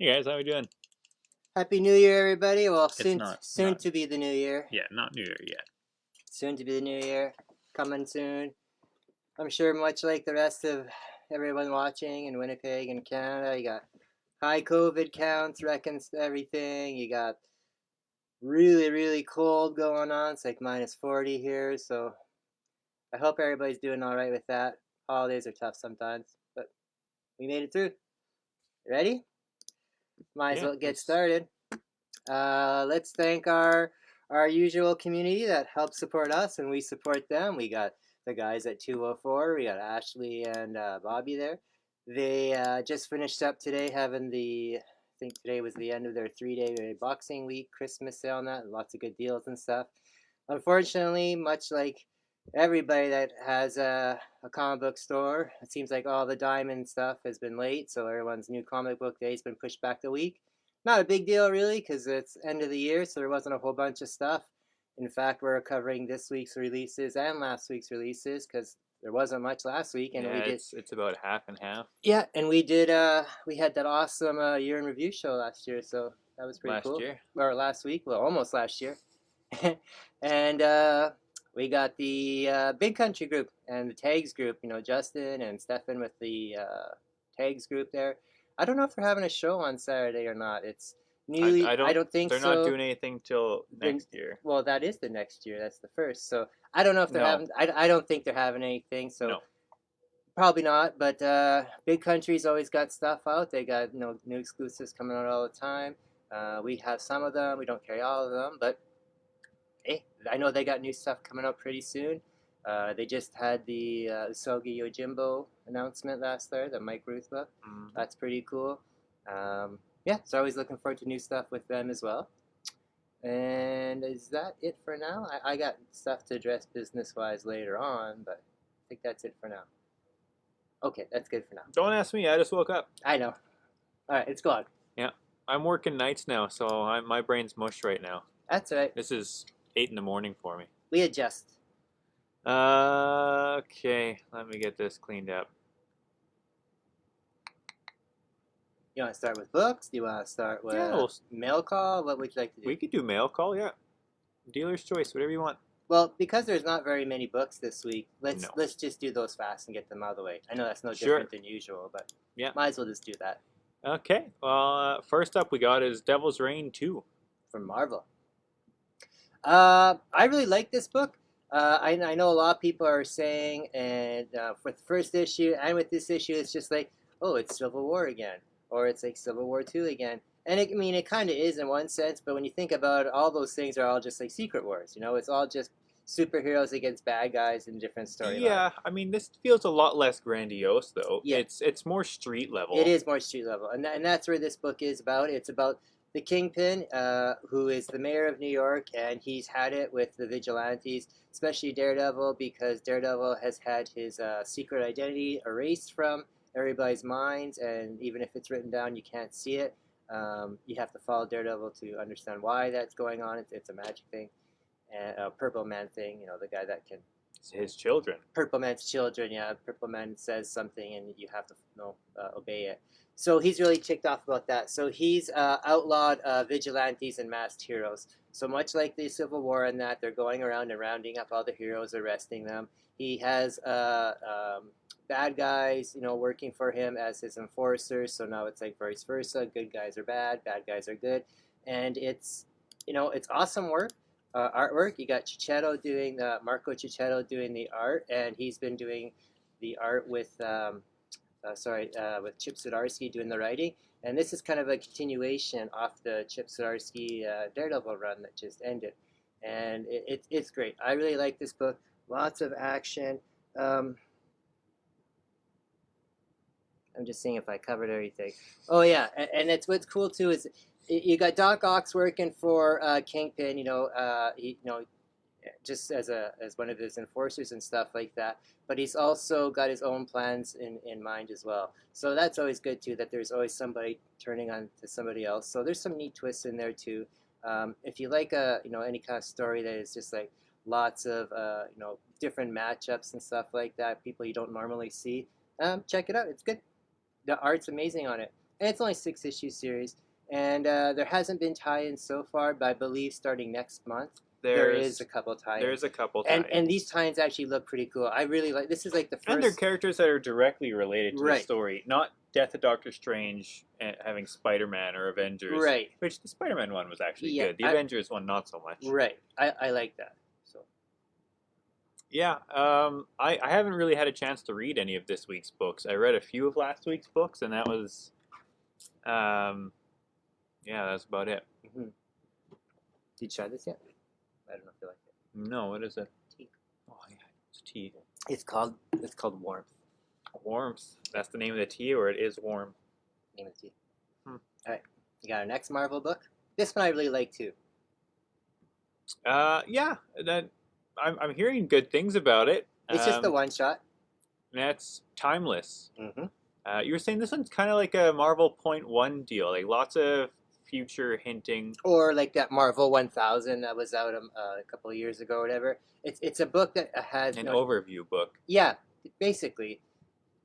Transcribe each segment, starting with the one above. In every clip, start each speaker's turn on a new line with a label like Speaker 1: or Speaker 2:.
Speaker 1: Hey guys, how we doing?
Speaker 2: Happy New Year, everybody. Well,
Speaker 1: It's
Speaker 2: soon to be the new year.
Speaker 1: yeah, not New Year yet.
Speaker 2: Soon to be the new year. Coming soon. I'm sure much like the rest of everyone watching in Winnipeg and Canada, you got high COVID counts, reckons everything. You got really, really cold going on. It's like minus 40 here. So I hope everybody's doing all right with that. Holidays are tough sometimes, but we made it through. Ready? Might as
Speaker 1: Yeah,
Speaker 2: well get started. Let's thank our usual community that helps support us, and we support them. We got the guys at 204. We got Ashley and Bobby there. They just finished up today, having I think today was the end of their 3-day Boxing Week Christmas sale on that. Lots of good deals and stuff. Unfortunately, much like everybody that has a comic book store, it seems like all the Diamond stuff has been late, so everyone's new comic book day has been pushed back a week. Not a big deal, really, because it's end of the year, so there wasn't a whole bunch of stuff. In fact, we're covering this week's releases and last week's releases because there wasn't much last week, and
Speaker 1: yeah,
Speaker 2: we did.
Speaker 1: it's about half and half.
Speaker 2: Yeah, and we did. We had that awesome year in review show last year, so that was pretty
Speaker 1: Last
Speaker 2: cool.
Speaker 1: year.
Speaker 2: Or last week, well, almost last year. And we got the Big Country group and the Tags group. You know, Justin and Stefan with the Tags group there. I don't know if they're having a show on Saturday or not. It's newly. I don't think
Speaker 1: They're
Speaker 2: so.
Speaker 1: not doing anything till next year.
Speaker 2: Well, that is the next year. That's the first. So I don't know if they're
Speaker 1: No.
Speaker 2: having. I don't think they're having anything. So
Speaker 1: No.
Speaker 2: probably not. But Big Country's always got stuff out. They got new exclusives coming out all the time. We have some of them. We don't carry all of them, but hey, I know they got new stuff coming up pretty soon. They just had the Usogi Yojimbo announcement last Thursday, the Mike Ruth book.
Speaker 1: Mm-hmm.
Speaker 2: That's pretty cool. Yeah, so always looking forward to new stuff with them as well. And is that it for now? I got stuff to address business-wise later on, but I think that's it for now. Okay, that's good for now.
Speaker 1: Don't ask me. I just woke up.
Speaker 2: I know. All right, it's gone.
Speaker 1: Yeah, I'm working nights now, so my brain's mush right now.
Speaker 2: That's all right.
Speaker 1: This is 8 in the morning for me.
Speaker 2: We adjust.
Speaker 1: Okay, let me get this cleaned up.
Speaker 2: You want to start with books? Do you want to start with mail call? What would you like to do?
Speaker 1: We could do mail call, yeah. Dealer's choice, whatever you want.
Speaker 2: Well, because there's not very many books this week, let's just do those fast and get them out of the way. I know that's no different than usual, but yeah, might as well just do that.
Speaker 1: Okay, well, first up we got is Devil's Reign 2.
Speaker 2: From Marvel. I really like this book. I know a lot of people are saying, and for the first issue and with this issue, it's just like, oh, it's Civil War again. Or it's like Civil War 2 again. And it kind of is in one sense, but when you think about it, all those things are all just like Secret Wars. You know, it's all just superheroes against bad guys in different storylines.
Speaker 1: Yeah, I mean, this feels a lot less grandiose, though.
Speaker 2: Yeah.
Speaker 1: It's more street level.
Speaker 2: It is more street level. And that's where this book is about. It's about the Kingpin, who is the mayor of New York, and he's had it with the vigilantes, especially Daredevil, because Daredevil has had his secret identity erased from everybody's minds, and even if it's written down, you can't see it. You have to follow Daredevil to understand why that's going on. It's a magic thing. And Purple Man thing, you know, the guy that can...
Speaker 1: It's his children.
Speaker 2: Purple Man's children, yeah. Purple Man says something, and you have to obey it. So he's really ticked off about that. So he's outlawed vigilantes and masked heroes. So much like the Civil War and that, they're going around and rounding up all the heroes, arresting them. He has bad guys, working for him as his enforcers. So now it's like vice versa. Good guys are bad guys are good. And it's awesome work. Artwork. You got Marco Cicchetto doing the art, and he's been doing the art with Chip Zdarsky doing the writing. And this is kind of a continuation off the Chip Zdarsky Daredevil run that just ended. And it's great. I really like this book. Lots of action. I'm just seeing if I covered everything. Oh yeah, and it's what's cool too is you got Doc Ock working for Kingpin. Just as one of his enforcers and stuff like that. But he's also got his own plans in mind as well. So that's always good too. That there's always somebody turning on to somebody else. So there's some neat twists in there too. If you like any kind of story that is just like lots of different matchups and stuff like that, people you don't normally see, check it out. It's good. The art's amazing on it. and it's only 6-issue series. And there hasn't been tie-ins so far, but I believe starting next month there is a couple tie-ins.
Speaker 1: There's a couple
Speaker 2: and
Speaker 1: tie-ins.
Speaker 2: and these tie-ins actually look pretty cool. I really like. This is like the first.
Speaker 1: And they're characters that are directly related to the
Speaker 2: Right.
Speaker 1: story, not Death of Doctor Strange and having Spider-Man or Avengers.
Speaker 2: Right.
Speaker 1: Which the Spider-Man one was actually
Speaker 2: Yeah,
Speaker 1: good. The Avengers one not so much.
Speaker 2: Right. I like that. So
Speaker 1: Yeah. I haven't really had a chance to read any of this week's books. I read a few of last week's books, and that was, yeah, that's about it.
Speaker 2: mm-hmm. Did you try this yet? I don't know if you like it.
Speaker 1: No, what is it?
Speaker 2: Tea.
Speaker 1: Oh yeah, it's tea.
Speaker 2: It's called Warmth.
Speaker 1: Warmth. That's the name of the tea, or it is warm.
Speaker 2: Name of the tea. All right, you got our next Marvel book. This one I really like too.
Speaker 1: Yeah, that I'm hearing good things about it.
Speaker 2: It's just the one shot.
Speaker 1: That's Timeless.
Speaker 2: Mm-hmm.
Speaker 1: You were saying this one's kind of like a Marvel .1 deal, like lots of future hinting.
Speaker 2: Or like that Marvel 1000 that was out a couple of years ago or whatever. It's a book that has
Speaker 1: An overview book.
Speaker 2: Yeah, basically.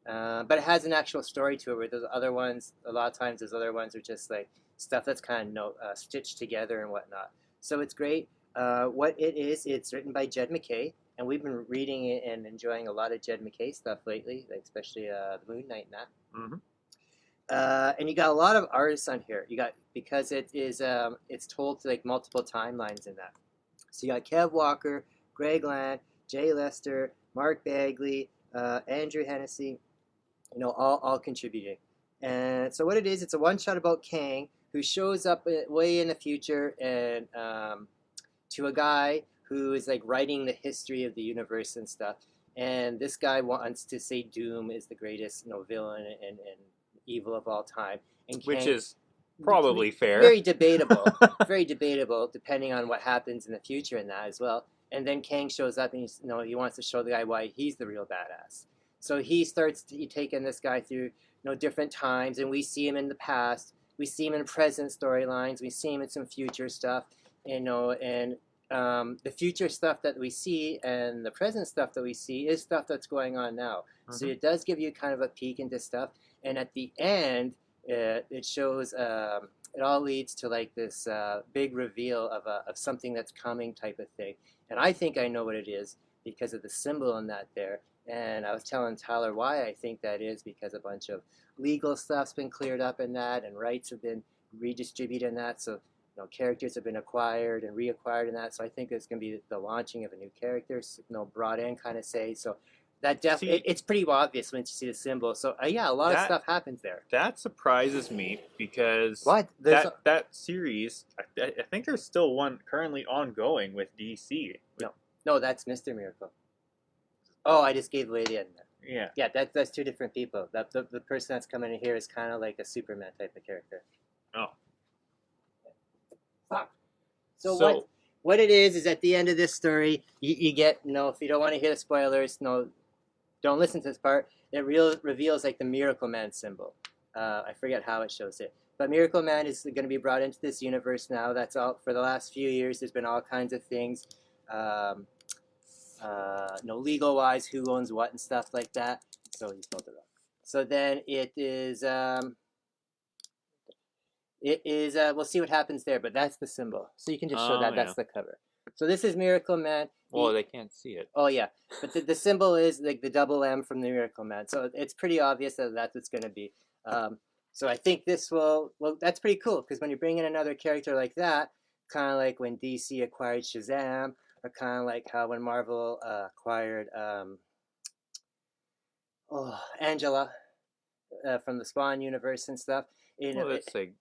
Speaker 2: But it has an actual story to it, where those other ones, a lot of times those other ones are just like stuff that's kind of stitched together and whatnot. So it's great. What it is, it's written by Jed MacKay, and we've been reading it and enjoying a lot of Jed MacKay stuff lately, like especially the Moon Knight and that.
Speaker 1: Mm-hmm.
Speaker 2: And you got a lot of artists on here. You got, because it is it's told to like multiple timelines in that. So you got Kev Walker, Greg Land, Jay Lester, Mark Bagley, Andrew Hennessy, all contributing. And so what it is, it's a one shot about Kang, who shows up way in the future and to a guy who is like writing the history of the universe and stuff. And this guy wants to say Doom is the greatest villain and evil of all time. And Kang,
Speaker 1: Which is probably fair.
Speaker 2: Very debatable. Very debatable, depending on what happens in the future in that as well. And then Kang shows up and he wants to show the guy why he's the real badass. So he starts taking this guy through different times, and we see him in the past, we see him in present storylines, we see him in some future stuff, and the future stuff that we see and the present stuff that we see is stuff that's going on now. Mm-hmm. So it does give you kind of a peek into stuff, and at the end it shows it all leads to like this big reveal of something that's coming type of thing. And I think I know what it is because of the symbol in that there. And I was telling Tyler why I think that is, because a bunch of legal stuff's been cleared up in that, and rights have been redistributed in that. So characters have been acquired and reacquired in that. So I think it's going to be the launching of a new character, brought in, kind of say. So that definitely, it's pretty obvious when you see the symbol. So yeah, a lot of stuff happens there.
Speaker 1: That surprises me because
Speaker 2: what
Speaker 1: that series, I think there's still one currently ongoing with DC.
Speaker 2: No, that's Mr. Miracle. Oh, I just gave away the end.
Speaker 1: Yeah.
Speaker 2: Yeah, that's two different people. The person that's coming in here is kind of like a Superman type of character.
Speaker 1: Oh.
Speaker 2: So what it is at the end of this story, you get, if you don't want to hear the spoilers, don't listen to this part. It reveals like the Miracle Man symbol. I forget how it shows it. But Miracle Man is going to be brought into this universe now. That's all. For the last few years, there's been all kinds of things. Legal wise, who owns what and stuff like that. So he's pulled it up. So then it is we'll see what happens there, but that's the symbol. So you can just show that's the cover. So this is Miracle Man.
Speaker 1: Well, they can't see it.
Speaker 2: Oh yeah, but the symbol is like the double M from the Miracle Man. So it's pretty obvious that that's what's going to be. So I think this that's pretty cool, because when you bring in another character like that, kind of like when DC acquired Shazam, or kind of like how when Marvel acquired Angela from the Spawn universe and stuff.
Speaker 1: It's like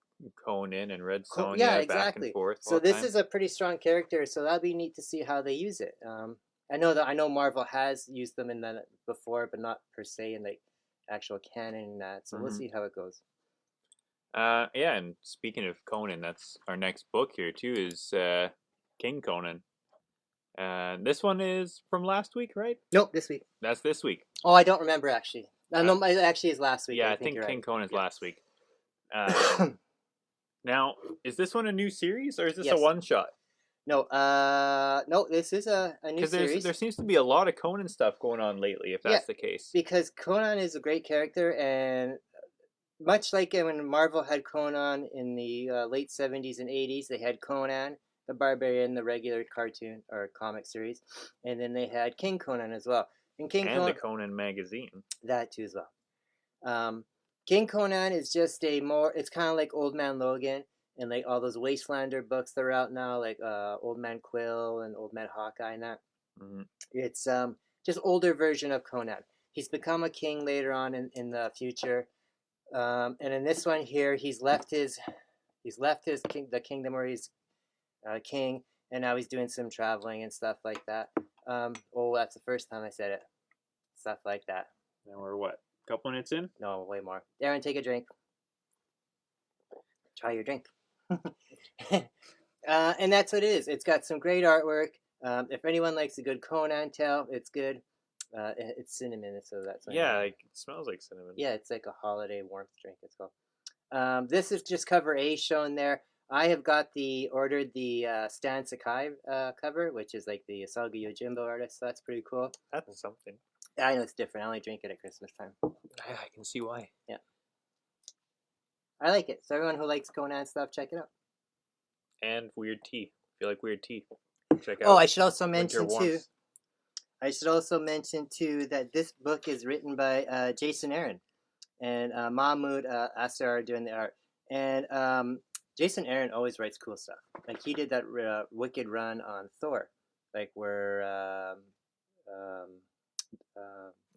Speaker 1: Conan and Red Sonja,
Speaker 2: yeah,
Speaker 1: back
Speaker 2: exactly.
Speaker 1: and forth.
Speaker 2: So this is a pretty strong character, so that'll be neat to see how they use it. I know Marvel has used them in that before, but not per se in like actual canon and that. So we'll see how it goes.
Speaker 1: Yeah, and speaking of Conan, that's our next book here too, is King Conan. This one is from last week, right?
Speaker 2: Nope, this week.
Speaker 1: That's this week.
Speaker 2: Oh, I don't remember actually. No, it actually is last week.
Speaker 1: Yeah, I think King
Speaker 2: right.
Speaker 1: Conan's last week. Now, is this one a new series, or is this a one-shot?
Speaker 2: No, this is a new series.
Speaker 1: Because there seems to be a lot of Conan stuff going on lately, if that's the case.
Speaker 2: Because Conan is a great character, and much like when Marvel had Conan in the late 70s and 80s, they had Conan the Barbarian, the regular cartoon or comic series, and then they had King Conan as well. And King
Speaker 1: And the
Speaker 2: Conan,
Speaker 1: Conan magazine.
Speaker 2: that too as well. Um, King Conan is just a more. It's kind of like Old Man Logan and like all those Wastelander books that are out now, like Old Man Quill and Old Man Hawkeye and that.
Speaker 1: Mm-hmm.
Speaker 2: It's just older version of Conan. He's become a king later on in the future, and in this one here, he's left his the kingdom where he's king, and now he's doing some traveling and stuff like that. Oh, that's the first time I said it. Stuff like that.
Speaker 1: Now we're what? A couple minutes in?
Speaker 2: No, way more. Darren, take a drink. Try your drink. And that's what it is. It's got some great artwork. If anyone likes a good Conan tale, it's good. It's cinnamon, so that's
Speaker 1: yeah. Like, it smells like cinnamon.
Speaker 2: Yeah, it's like a holiday warmth drink. It's called. This is just cover A shown there. I have ordered the Stan Sakai cover, which is like the Asaga Yojimbo artist. So that's pretty cool.
Speaker 1: That's something.
Speaker 2: I know it's different. I only drink it at Christmas time.
Speaker 1: I can see why.
Speaker 2: Yeah. I like it. So everyone who likes Conan stuff, check it out.
Speaker 1: And weird tea. If you like weird tea, check out.
Speaker 2: Oh, I should also mention
Speaker 1: Winter
Speaker 2: too.
Speaker 1: Warmth.
Speaker 2: I should also mention too that this book is written by Jason Aaron and Mahmoud Asar are doing the art. And Jason Aaron always writes cool stuff. Like he did that wicked run on Thor, like where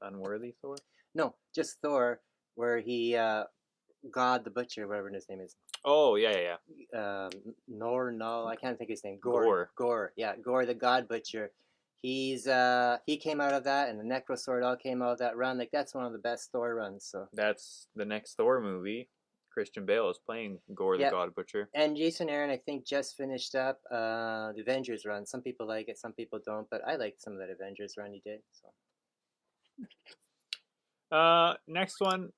Speaker 1: Unworthy Thor.
Speaker 2: no, just Thor, where he God the Butcher, whatever his name is.
Speaker 1: Oh yeah.
Speaker 2: I can't think of his name.
Speaker 1: Gore.
Speaker 2: Yeah, Gore the God Butcher. He came out of that, and the Necrosword all came out of that run. Like that's one of the best Thor runs. So
Speaker 1: that's the next Thor movie. Christian Bale is playing Gore the God Butcher.
Speaker 2: And Jason Aaron, I think, just finished up the Avengers run. Some people like it, some people don't, but I liked some of that Avengers run he did.
Speaker 1: So, next one,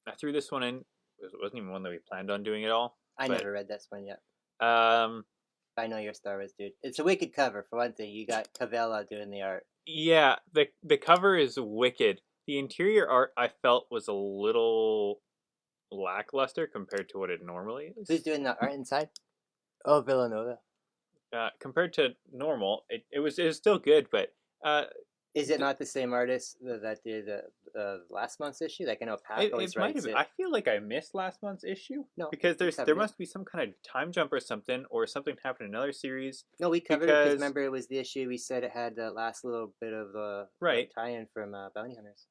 Speaker 1: I threw this one in. It wasn't even one that we planned on doing at all.
Speaker 2: I never read this one yet.
Speaker 1: I
Speaker 2: know you're a Star Wars dude. It's a wicked cover for one thing. You got Cavella doing the art.
Speaker 1: Yeah, the cover is wicked. The interior art I felt was a little lackluster compared to what it normally is.
Speaker 2: Who's doing the art inside? Oh, Villanova.
Speaker 1: Compared to normal, it was still good, but
Speaker 2: is it not the same artist that did last month's issue? Like I know Pat always writes it.
Speaker 1: I feel like I missed last month's issue.
Speaker 2: No,
Speaker 1: because there must be some kind of time jump or something happened in another series.
Speaker 2: No, we covered it because remember it was the issue we said it had the last little bit of tie-in from Bounty Hunters.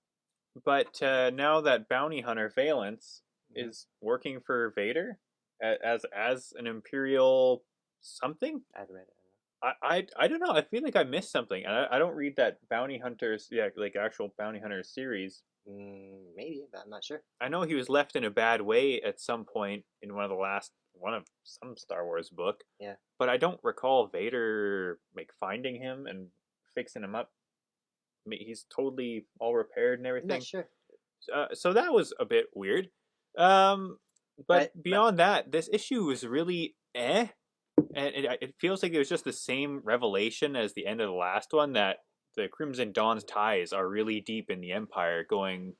Speaker 1: But now that Bounty Hunter Valance is working for Vader as an Imperial something.
Speaker 2: I haven't read it.
Speaker 1: I don't know. I feel like I missed something. I don't read that Bounty Hunters, like actual Bounty Hunters series.
Speaker 2: Maybe, but I'm not sure.
Speaker 1: I know he was left in a bad way at some point in one of some Star Wars book.
Speaker 2: Yeah.
Speaker 1: But I don't recall Vader like finding him and fixing him up. I mean, he's totally all repaired and everything.
Speaker 2: I'm not sure.
Speaker 1: So that was a bit weird. But beyond that, this issue was really and it feels like it was just the same revelation as the end of the last one, that the Crimson Dawn's ties are really deep in the Empire, going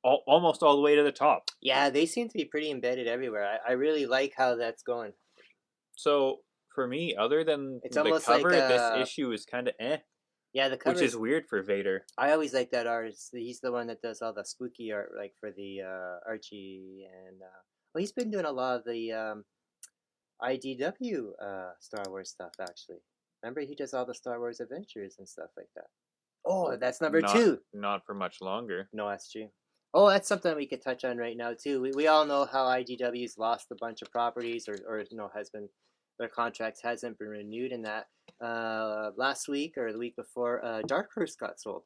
Speaker 1: almost all the way to the top.
Speaker 2: Yeah, they seem to be pretty embedded everywhere. I really like how that's going.
Speaker 1: So for me, other than the cover, this issue is kind of
Speaker 2: Yeah, the cover,
Speaker 1: which is weird for Vader.
Speaker 2: I always like that artist. He's the one that does all the spooky art, like for the Archie, and well, he's been doing a lot of the IDW Star Wars stuff, actually. Remember, he does all the Star Wars adventures and stuff like that. Oh, that's number 2.
Speaker 1: Not for much longer.
Speaker 2: No, that's true. Oh, that's something we could touch on right now, too. We all know how IDW's lost a bunch of properties or their contracts hasn't been renewed in that. Last week or the week before, Dark Horse got sold.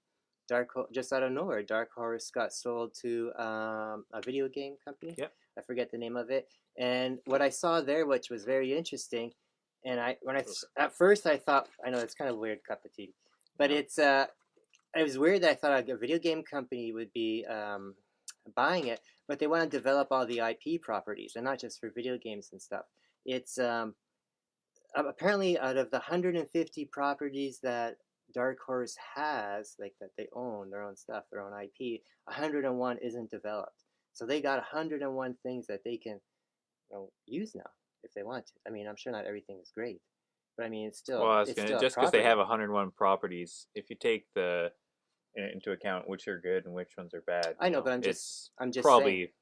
Speaker 2: Just out of nowhere, Dark Horse got sold to a video game company.
Speaker 1: Yep.
Speaker 2: I forget the name of it. And what I saw there, which was very interesting, and at first I thought, I know it's kind of a weird cup of tea, but it was weird that I thought a video game company would be buying it, but they want to develop all the IP properties, and not just for video games and stuff. It's apparently out of the 150 properties that Dark Horse has, like that they own, their own stuff, their own IP, 101 isn't developed. So they got 101 things that they can use now if they want to. I mean, I'm sure not everything is great, but I mean,
Speaker 1: Well,
Speaker 2: it's still a
Speaker 1: just because they
Speaker 2: property.
Speaker 1: have 101 properties, if you take into account which are good and which ones are bad,
Speaker 2: I know, but
Speaker 1: it's
Speaker 2: I'm just saying.
Speaker 1: probably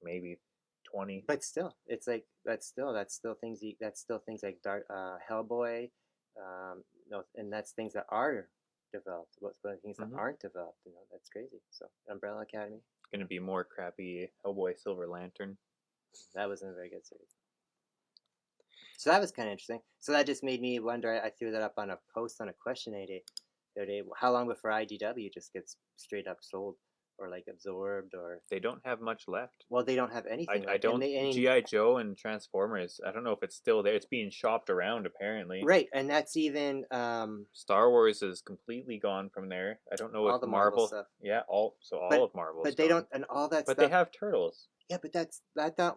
Speaker 1: maybe 20.
Speaker 2: But still, it's like that's still things like Hellboy, no, and that's things that are developed. What's things that aren't developed? That's crazy. So Umbrella Academy.
Speaker 1: Gonna be more crappy Hellboy Silver Lantern.
Speaker 2: That wasn't a very good series. So that was kind of interesting. So that just made me wonder. I threw that up on a post on a question the other day. How long before IDW just gets straight up sold or like absorbed or?
Speaker 1: They don't have much left.
Speaker 2: Well, they don't have anything.
Speaker 1: I don't. GI Joe and Transformers. I don't know if it's still there. It's being shopped around apparently.
Speaker 2: Right, and that's even
Speaker 1: Star Wars is completely gone from there. I don't know
Speaker 2: all
Speaker 1: if
Speaker 2: the Marvel stuff.
Speaker 1: Yeah, all of Marvel.
Speaker 2: But they don't, and all that.
Speaker 1: But
Speaker 2: stuff,
Speaker 1: they have Turtles.
Speaker 2: Yeah, but that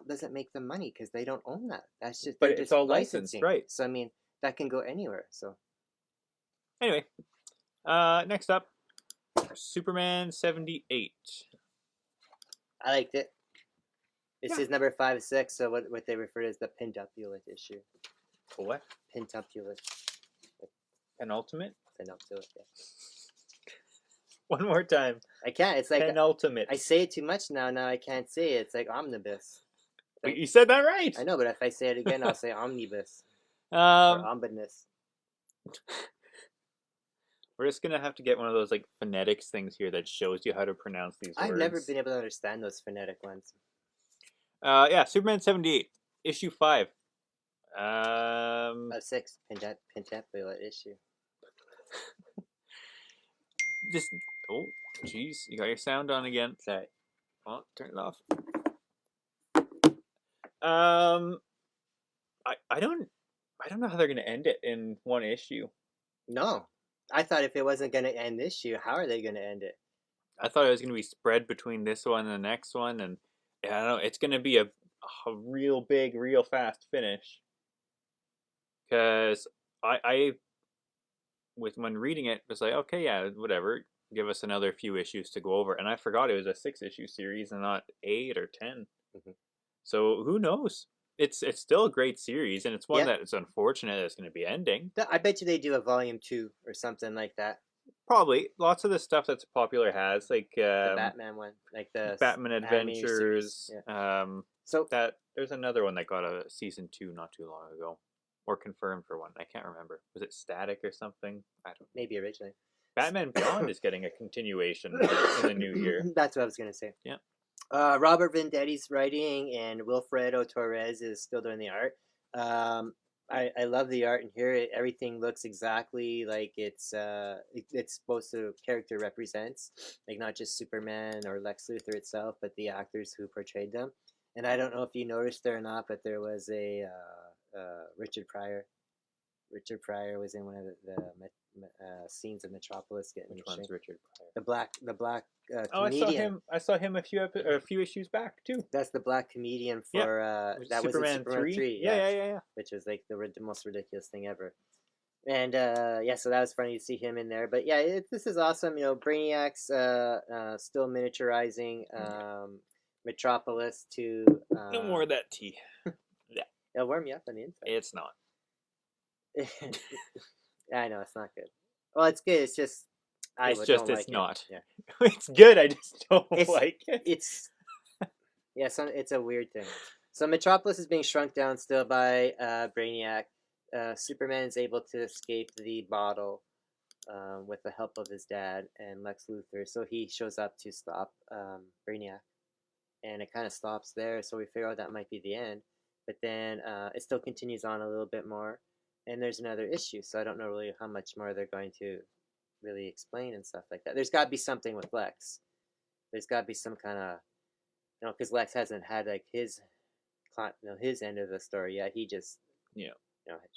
Speaker 2: doesn't make them money because they don't own that. That's just.
Speaker 1: But
Speaker 2: it's
Speaker 1: just all licensed, right?
Speaker 2: So I mean, that can go anywhere. So.
Speaker 1: Anyway, next up, Superman 78.
Speaker 2: I liked it. This is number 5 6, so what they refer to as the pentupulate issue.
Speaker 1: What?
Speaker 2: Pentupulate.
Speaker 1: Penultimate?
Speaker 2: Pentupulate, yeah.
Speaker 1: One more time.
Speaker 2: I can't. It's like
Speaker 1: penultimate.
Speaker 2: I say it too much now. Now I can't say it. It's like omnibus.
Speaker 1: But you said that right.
Speaker 2: I know, but if I say it again, I'll say omnibus. Or omnibus.
Speaker 1: We're just gonna have to get one of those like phonetics things here that shows you how to pronounce these words.
Speaker 2: I've never been able to understand those phonetic ones.
Speaker 1: Yeah, Superman 78, issue 5.
Speaker 2: 6, pentupulate issue.
Speaker 1: Just jeez, you got your sound on again.
Speaker 2: Sorry.
Speaker 1: Oh, turn it off. I don't know how they're gonna end it in one issue.
Speaker 2: No. I thought if it wasn't going to end this year, how are they going to end it?
Speaker 1: I thought it was going to be spread between this one and the next one, and I don't know. It's going to be a real big, real fast finish. Because when reading it, was like, okay, yeah, whatever. Give us another few issues to go over, and I forgot it was a 6-issue series and not 8 or 10.
Speaker 2: Mm-hmm.
Speaker 1: So who knows? It's still a great series, and it's one that it's unfortunate that it's going to be ending.
Speaker 2: I bet you they do a volume 2 or something like that.
Speaker 1: Probably. Lots of the stuff that's popular has, like
Speaker 2: the Batman one, like the
Speaker 1: Batman Adventures.
Speaker 2: Yeah. So
Speaker 1: that there's another one that got a season 2 not too long ago, or confirmed for one. I can't remember. Was it Static or something? I don't know.
Speaker 2: Maybe originally.
Speaker 1: Batman Beyond is getting a continuation in the new year.
Speaker 2: That's what I was gonna say.
Speaker 1: Yeah.
Speaker 2: Robert Vendetti's writing and Wilfredo Torres is still doing the art. I love the art in here. Everything looks exactly like it's supposed to character represents, like not just Superman or Lex Luthor itself, but the actors who portrayed them. And I don't know if you noticed there or not, but there was a Richard Pryor. Richard Pryor was in one of the scenes of Metropolis getting.
Speaker 1: Which one's Richard Pryor?
Speaker 2: The black
Speaker 1: comedian. I saw him a few issues back too.
Speaker 2: That's the black comedian for that
Speaker 1: Superman
Speaker 2: was Superman 3.
Speaker 1: Yeah.
Speaker 2: Which was like the most ridiculous thing ever. And so that was funny to see him in there. But yeah, this is awesome. Brainiac's still miniaturizing Metropolis to.
Speaker 1: No more of that tea.
Speaker 2: Yeah. It'll warm you up on the inside.
Speaker 1: It's not.
Speaker 2: I know it's not good. Well, it's good. It's just
Speaker 1: it's not.
Speaker 2: Yeah.
Speaker 1: It's good. I just don't like it.
Speaker 2: It's it's a weird thing. So Metropolis is being shrunk down still by Brainiac. Superman is able to escape the bottle with the help of his dad and Lex Luthor. So he shows up to stop Brainiac, and it kind of stops there. So we figure out that might be the end. But then it still continues on a little bit more. And there's another issue, so I don't know really how much more they're going to really explain and stuff like that. There's got to be something with Lex. There's got to be some kind of, because Lex hasn't had like his end of the story yet. He just,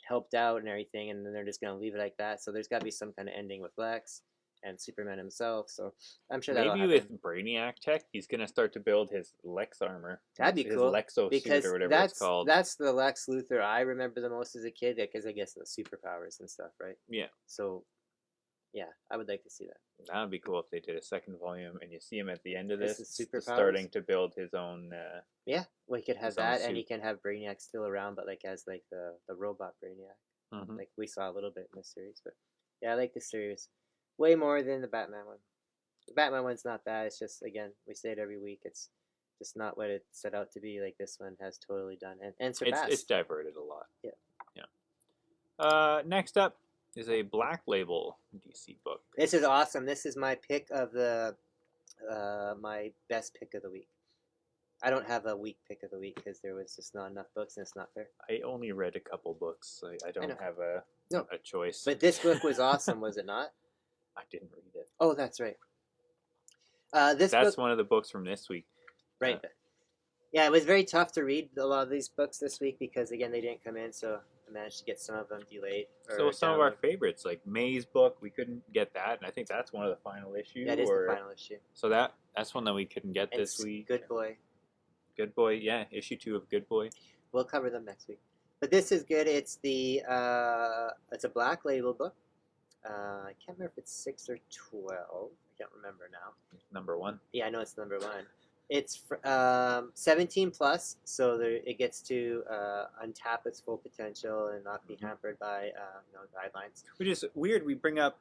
Speaker 2: helped out and everything, and then they're just gonna leave it like that. So there's got to be some kind of ending with Lex and Superman himself. So I'm sure that
Speaker 1: maybe with Brainiac tech, he's gonna start to build his Lex armor.
Speaker 2: That'd be cool.
Speaker 1: His Lexosuit or whatever it's called.
Speaker 2: That's the Lex Luthor I remember the most as a kid, because I guess the superpowers and stuff, right?
Speaker 1: Yeah.
Speaker 2: So Yeah, I would like to see that.
Speaker 1: That would be cool if they did a second volume, and you see him at the end of
Speaker 2: This
Speaker 1: this,
Speaker 2: is superpowers.
Speaker 1: starting to build his own.
Speaker 2: Yeah, we could have
Speaker 1: his own
Speaker 2: that, and
Speaker 1: suit.
Speaker 2: he can have Brainiac still around, but like as like the robot Brainiac,
Speaker 1: Mhm.
Speaker 2: like we saw a little bit in this series. But yeah, I like this series way more than the Batman one. The Batman one's not bad. It's just, again, we say it every week. It's just not what it set out to be. Like this one has totally done and surpassed.
Speaker 1: It's diverted a lot.
Speaker 2: Yeah.
Speaker 1: Yeah. Next up is a Black Label DC book.
Speaker 2: This is awesome. This is my pick of the my best pick of the week. I don't have a week pick of the week because there was just not enough books, and it's not fair.
Speaker 1: I only read a couple books. I don't have a choice.
Speaker 2: But this book was awesome, was it not?
Speaker 1: I didn't read it.
Speaker 2: Oh, that's right.
Speaker 1: That's one of the books from this week.
Speaker 2: Right. Yeah, it was very tough to read a lot of these books this week because, again, they didn't come in, so I managed to get some of them delayed.
Speaker 1: So some of our favorites, like May's book, we couldn't get that, and I think that's one of the final issues.
Speaker 2: That is the final issue.
Speaker 1: So that's one that we couldn't get this week.
Speaker 2: Good Boy.
Speaker 1: Good Boy, yeah, issue 2 of Good Boy.
Speaker 2: We'll cover them next week. But this is good. It's it's a Black Label book. I can't remember if it's 6 or 12. I can't remember now.
Speaker 1: Number 1.
Speaker 2: Yeah, I know it's number 1. It's 17 plus, so it gets to untap its full potential and not be hampered by guidelines.
Speaker 1: Which is weird. We bring up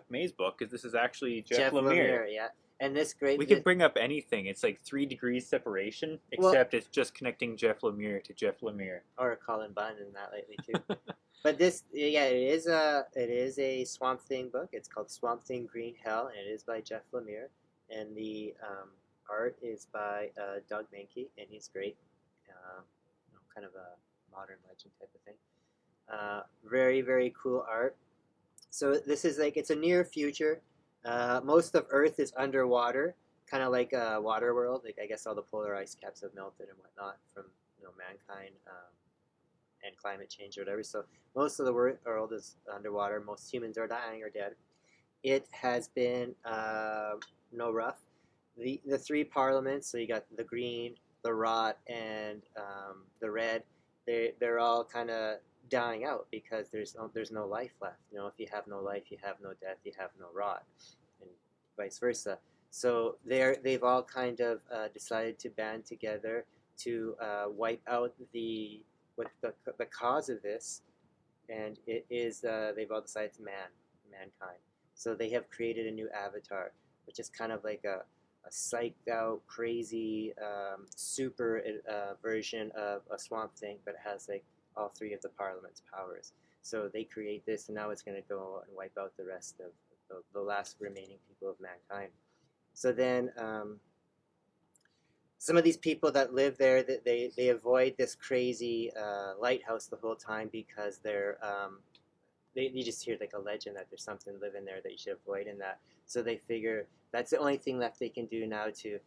Speaker 1: May's book because this is actually Jeff Lemire.
Speaker 2: Yeah, and this great.
Speaker 1: We could bring up anything. It's like 3 degrees separation, except it's just connecting Jeff Lemire to Jeff Lemire.
Speaker 2: Or Colin Bunn in that lately too. But this, yeah, it is a Swamp Thing book. It's called Swamp Thing Green Hell, and it is by Jeff Lemire, and the art is by Doug Mahnke, and he's great. Kind of a modern legend type of thing. Very, very cool art. So this is like, it's a near future. Most of Earth is underwater, kind of like a water world. Like, I guess all the polar ice caps have melted and whatnot from mankind and climate change or whatever. So most of the world is underwater. Most humans are dying or dead. It has been rough. The 3 parliaments, so you got the green, the rot, and the red, they're all kind of dying out because there's no life left. If you have no life, you have no death, you have no rot, and vice versa. So they've all kind of decided to band together to wipe out the cause of this, and it is they've all decided it's mankind. So they have created a new avatar, which is kind of like a psyched out, crazy, super version of a Swamp Thing, but it has like all 3 of the Parliament's powers. So they create this, and now it's going to go and wipe out the rest of the last remaining people of mankind. So then some of these people that live there, they avoid this crazy lighthouse the whole time because you just hear like a legend that there's something living there that you should avoid in that. So they figure that's the only thing left they can do now to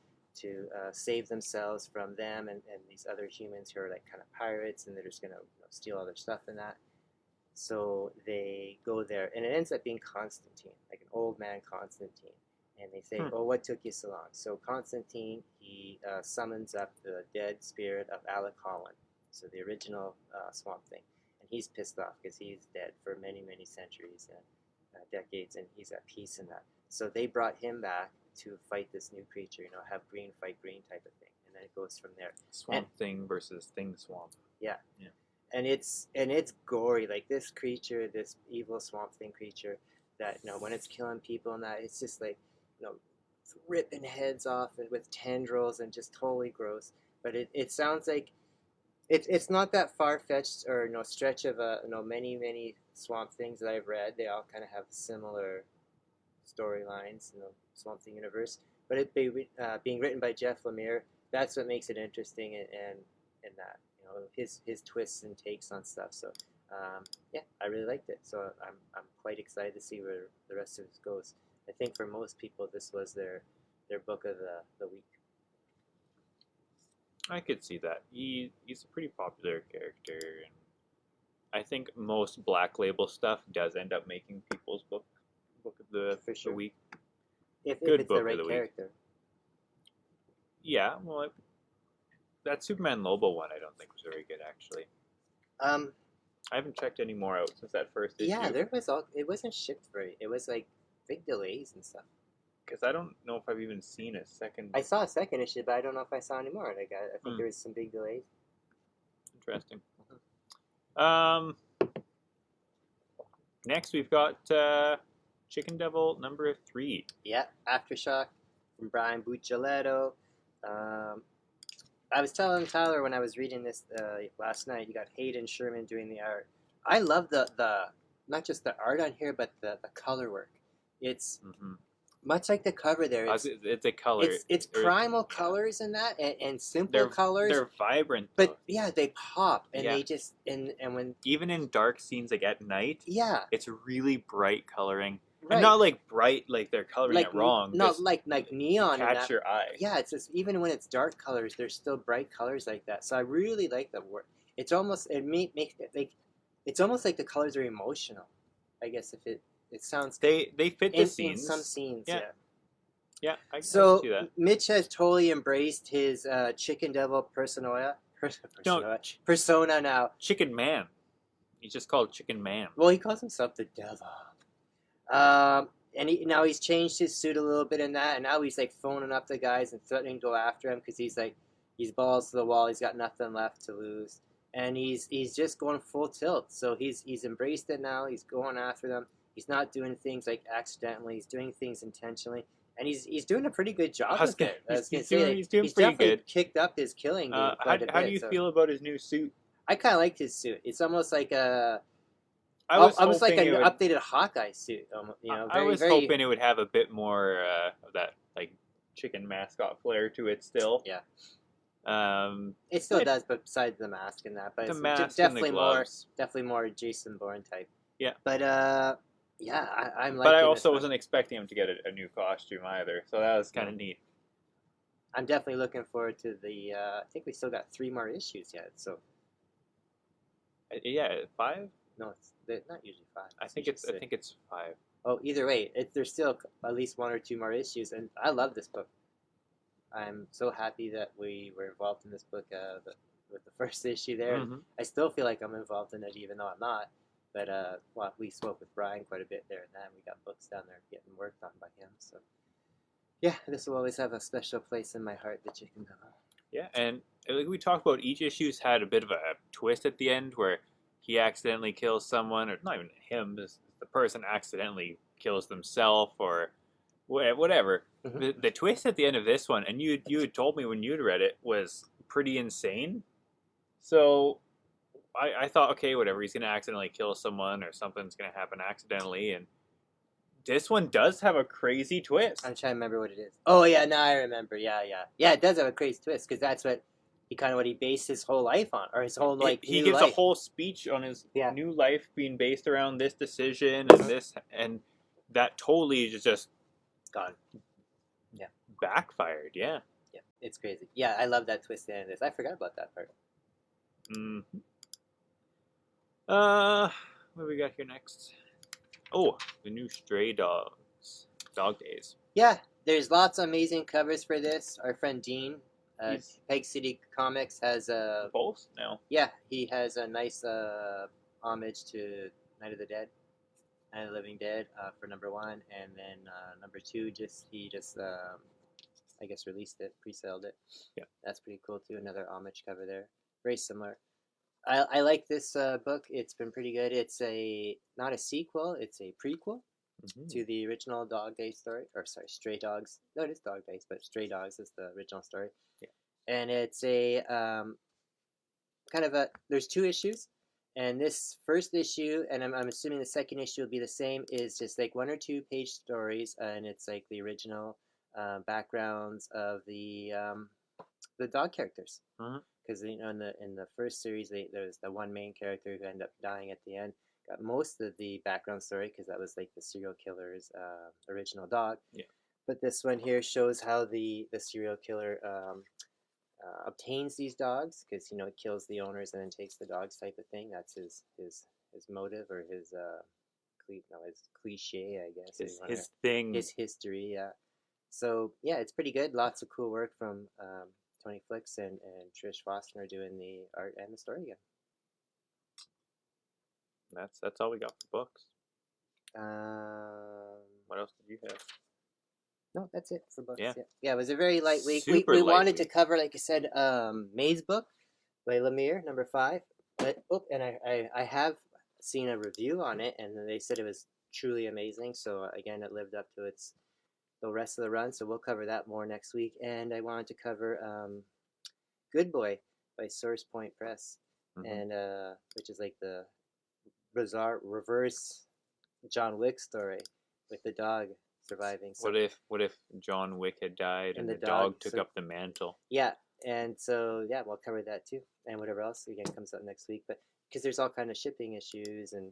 Speaker 2: save themselves from them and these other humans who are like kind of pirates, and they're just going to steal all their stuff and that. So they go there, and it ends up being Constantine, like an old man Constantine. And they say, oh, what took you so long? So Constantine, he summons up the dead spirit of Alec Holland, so the original Swamp Thing. And he's pissed off because he's dead for many, many centuries and decades, and he's at peace in that. So they brought him back to fight this new creature, have green fight green type of thing. And then it goes from there.
Speaker 1: Swamp Thing versus Thing Swamp.
Speaker 2: Yeah. And it's gory. Like this creature, this evil Swamp Thing creature that, when it's killing people and that, it's just like, ripping heads off and with tendrils and just totally gross. But it sounds like it's not that far-fetched or stretch of many Swamp Things that I've read. They all kind of have similar storylines in the Swamp Thing universe. But it being written by Jeff Lemire, that's what makes it interesting and that his twists and takes on stuff. So I really liked it. So I'm quite excited to see where the rest of it goes. I think for most people, this was their book of the week.
Speaker 1: I could see that. He's a pretty popular character, and I think most Black Label stuff does end up making people's book of the week.
Speaker 2: If it's the right character.
Speaker 1: Yeah, well, that Superman Lobo one I don't think was very good, actually. I haven't checked any more out since that first issue.
Speaker 2: Yeah, it wasn't shipped it was like big delays and stuff.
Speaker 1: Because I don't know if I've even seen a second.
Speaker 2: I saw a second issue, but I don't know if I saw any more. Like I think there was some big delays.
Speaker 1: Interesting. Next we've got Chicken Devil number 3.
Speaker 2: Yeah, Aftershock from Brian Buccellato. I was telling Tyler when I was reading this last night, you got Hayden Sherman doing the art. I love the not just the art on here, but the color work. It's much like the cover there.
Speaker 1: It's a color.
Speaker 2: It's primal colors in that, and simple colors.
Speaker 1: They're vibrant,
Speaker 2: but yeah, they pop, and they just and when
Speaker 1: even in dark scenes like at night, it's really bright coloring. Right. And not like bright, like they're coloring it wrong.
Speaker 2: Not like neon.
Speaker 1: Catch your eye.
Speaker 2: Yeah, it's just even when it's dark colors, there's still bright colors like that. So I really like the work. It's almost makes it like it's almost like the colors are emotional. I guess if it sounds
Speaker 1: they fit the scenes.
Speaker 2: In some scenes,
Speaker 1: yeah. I see that.
Speaker 2: Mitch has totally embraced his Chicken Devil persona now.
Speaker 1: Chicken Man. He's just called Chicken Man.
Speaker 2: Well, he calls himself the Devil. And now he's changed his suit a little bit in that, and now he's like phoning up the guys and threatening to go after him because he's balls to the wall. He's got nothing left to lose, and he's just going full tilt. So he's embraced it now. He's going after them. He's not doing things like accidentally. He's doing things intentionally, and he's doing a pretty good job with it.
Speaker 1: He's doing pretty good.
Speaker 2: Kicked up his killing game
Speaker 1: how do you feel about his new suit?
Speaker 2: I kind of liked his suit. It's almost like a. Almost like an updated Hawkeye suit.
Speaker 1: I was hoping it would have a bit more of that like chicken mascot flair to it still.
Speaker 2: Yeah. It still does, but besides the mask and that, but it's definitely more Jason Bourne type.
Speaker 1: Yeah.
Speaker 2: But yeah, I'm like.
Speaker 1: But I also wasn't expecting him to get a new costume either, so that was kind of neat.
Speaker 2: I'm definitely looking forward to the. I think we still got 3 more issues yet, so.
Speaker 1: Yeah, 5.
Speaker 2: No, it's not usually 5.
Speaker 1: I think it's 5.
Speaker 2: Oh, either way, there's still at least 1 or 2 more issues, and I love this book. I'm so happy that we were involved in this book with the first issue there. I still feel like I'm involved in it, even though I'm not. But we spoke with Brian quite a bit there, and then we got books down there getting worked on by him. So yeah, this will always have a special place in my heart, the Chicken Devil.
Speaker 1: Yeah, and like we talked about, each issue's had a bit of a twist at the end where he accidentally kills someone, or not even him, the person accidentally kills themselves, or whatever. The twist at the end of this one, and you had told me when you'd read it, was pretty insane. So I thought, okay, whatever, he's going to accidentally kill someone, or something's going to happen accidentally, and this one does have a crazy twist.
Speaker 2: I'm trying to remember what it is. Oh, yeah, now I remember. Yeah, it does have a crazy twist, because that's what he based his whole life on, or his whole
Speaker 1: he gives a whole speech on his new life being based around this decision and this, and that totally is just
Speaker 2: gone.
Speaker 1: Backfired. Yeah,
Speaker 2: it's crazy. Yeah, I love that twist at the end of this. I forgot about that part.
Speaker 1: What do we got here next? Oh, the new Stray Dogs Dog Days.
Speaker 2: Yeah, there's lots of amazing covers for this. Our friend Dean. Peg City Comics has a...
Speaker 1: Both now?
Speaker 2: Yeah, he has a nice homage to Night of the Dead, Night of the Living Dead for number 1, and then number 2, he just I guess released it, pre-saled it.
Speaker 1: Yeah.
Speaker 2: That's pretty cool too, another homage cover there. Very similar. I like this book. It's been pretty good. It's not a sequel, it's a prequel to the original Dog Day story, or sorry, Stray Dogs. No, it is Dog Days, but Stray Dogs is the original story.
Speaker 1: Yeah.
Speaker 2: And it's a there's 2 issues, and this first issue, and I'm assuming the second issue will be the same, is just like 1 or 2 page stories, and it's like the original backgrounds of the dog characters. Because in the first series, there's the one main character who ended up dying at the end. Got most of the background story because that was like the serial killer's original dog.
Speaker 1: Yeah.
Speaker 2: But this one here shows how the serial killer obtains these dogs, because it kills the owners and then takes the dogs type of thing. That's his motive, or his cliche, I guess.
Speaker 1: His thing.
Speaker 2: His history, yeah. So yeah, it's pretty good. Lots of cool work from Tony Flicks and Trish Foster doing the art and the story again.
Speaker 1: That's all we got for books.
Speaker 2: Um,
Speaker 1: What else did you have?
Speaker 2: no, that's it for books.
Speaker 1: Yeah.
Speaker 2: Yeah, it was a very light week.
Speaker 1: Super
Speaker 2: We
Speaker 1: light
Speaker 2: wanted to
Speaker 1: week.
Speaker 2: cover, like I said, May's book by Lemire, number 5. But and I have seen a review on it, and they said it was truly amazing. So again, it lived up to the rest of the run. So we'll cover that more next week. And I wanted to cover Good Boy by Source Point Press, and which is like the bizarre reverse John Wick story with the dog surviving. So,
Speaker 1: What if John Wick had died and the dog took up the mantle?
Speaker 2: Yeah, and so yeah, we'll cover that too, and whatever else again comes up next week. But because there's all kind of shipping issues, and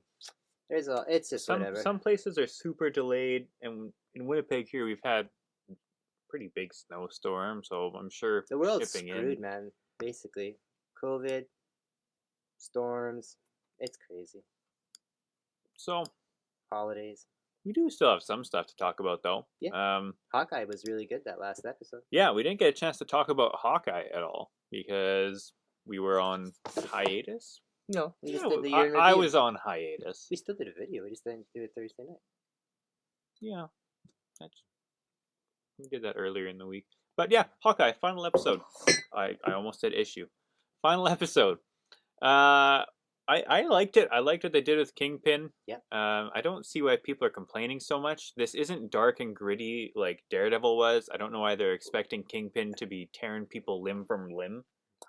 Speaker 2: it's just whatever.
Speaker 1: Some places are super delayed, and in Winnipeg here we've had pretty big snowstorm, so I'm sure
Speaker 2: the world's
Speaker 1: shipping
Speaker 2: screwed, man. Basically, COVID, storms, it's crazy.
Speaker 1: So
Speaker 2: holidays.
Speaker 1: We do still have some stuff to talk about, though.
Speaker 2: Yeah. Hawkeye was really good that last episode.
Speaker 1: Yeah, we didn't get a chance to talk about Hawkeye at all because we were on hiatus.
Speaker 2: No, we just
Speaker 1: did the year in review. I was on hiatus.
Speaker 2: We still did a video. We just didn't do it Thursday night.
Speaker 1: Yeah, we did that earlier in the week. But yeah, Hawkeye, final episode. I almost said issue. Final episode. I liked it. I liked what they did with Kingpin.
Speaker 2: Yeah.
Speaker 1: I don't see why people are complaining so much. This isn't dark and gritty like Daredevil was. I don't know why they're expecting Kingpin to be tearing people limb from limb.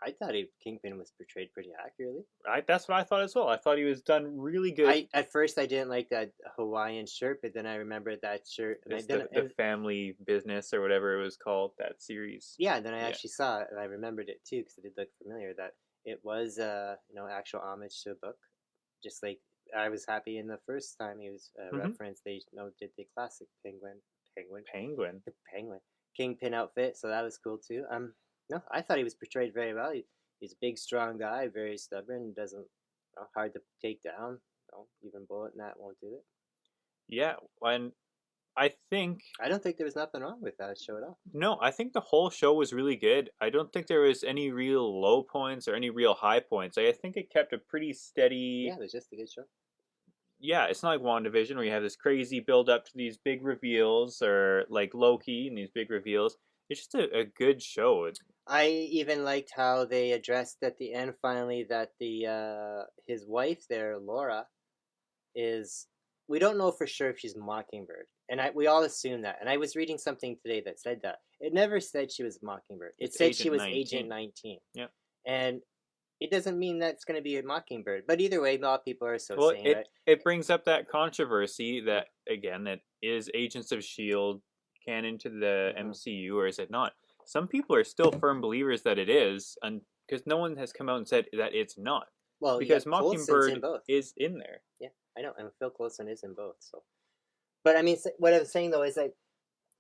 Speaker 2: I thought Kingpin was portrayed pretty accurately.
Speaker 1: That's what I thought as well. I thought he was done really good.
Speaker 2: At first, I didn't like that Hawaiian shirt, but then I remembered that shirt. And
Speaker 1: the Family Business or whatever it was called, that series.
Speaker 2: Yeah, then I actually saw it, and I remembered it too because it did look familiar. That it was, actual homage to a book. Just like I was happy in the first time he was referenced. They did the classic penguin Kingpin outfit, so that was cool too. No, I thought he was portrayed very well. He's a big, strong guy, very stubborn, doesn't hard to take down. Even bullet and that won't do it.
Speaker 1: Yeah, and I
Speaker 2: don't think there was nothing wrong with that show at all.
Speaker 1: No, I think the whole show was really good. I don't think there was any real low points or any real high points. I think it kept a pretty steady.
Speaker 2: Yeah, it was just a good show.
Speaker 1: Yeah, it's not like WandaVision where you have this crazy build up to these big reveals, or like Loki and these big reveals. It's just a good show.
Speaker 2: I even liked how they addressed at the end finally that his wife there, Laura, is, we don't know for sure if she's Mockingbird, and we all assume that. And I was reading something today that said that it never said she was Mockingbird. It said she was Agent 19.
Speaker 1: Yeah,
Speaker 2: and it doesn't mean that's going to be a Mockingbird. But either way, a lot of people are saying it.
Speaker 1: It brings up that controversy that again, that is Agents of S.H.I.E.L.D. canon to the MCU, or is it not? Some people are still firm believers that it is, and because no one has come out and said that it's not.
Speaker 2: Well,
Speaker 1: because Mockingbird is in there.
Speaker 2: Yeah, I know, and Phil Coulson is in both. So, but I mean, what I was saying though is like,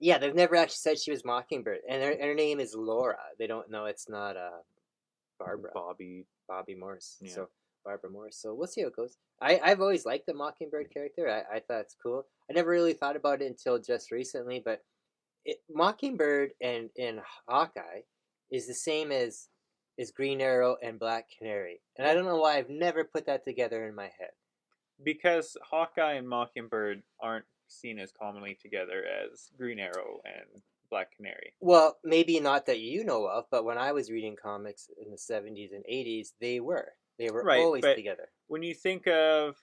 Speaker 2: yeah, they've never actually said she was Mockingbird, and her name is Laura. They don't know it's not Barbara. Bobby Morse. Yeah. So Barbara Morse. So we'll see how it goes. I've always liked the Mockingbird character. I thought it's cool. I never really thought about it until just recently, but Mockingbird and Hawkeye is the same as Green Arrow and Black Canary, and I don't know why I've never put that together in my head.
Speaker 1: Because Hawkeye and Mockingbird aren't seen as commonly together as Green Arrow and Black Canary.
Speaker 2: Well, maybe not that you know of, but when I was reading comics in the 70s and 80s, they were right, always together.
Speaker 1: When you think of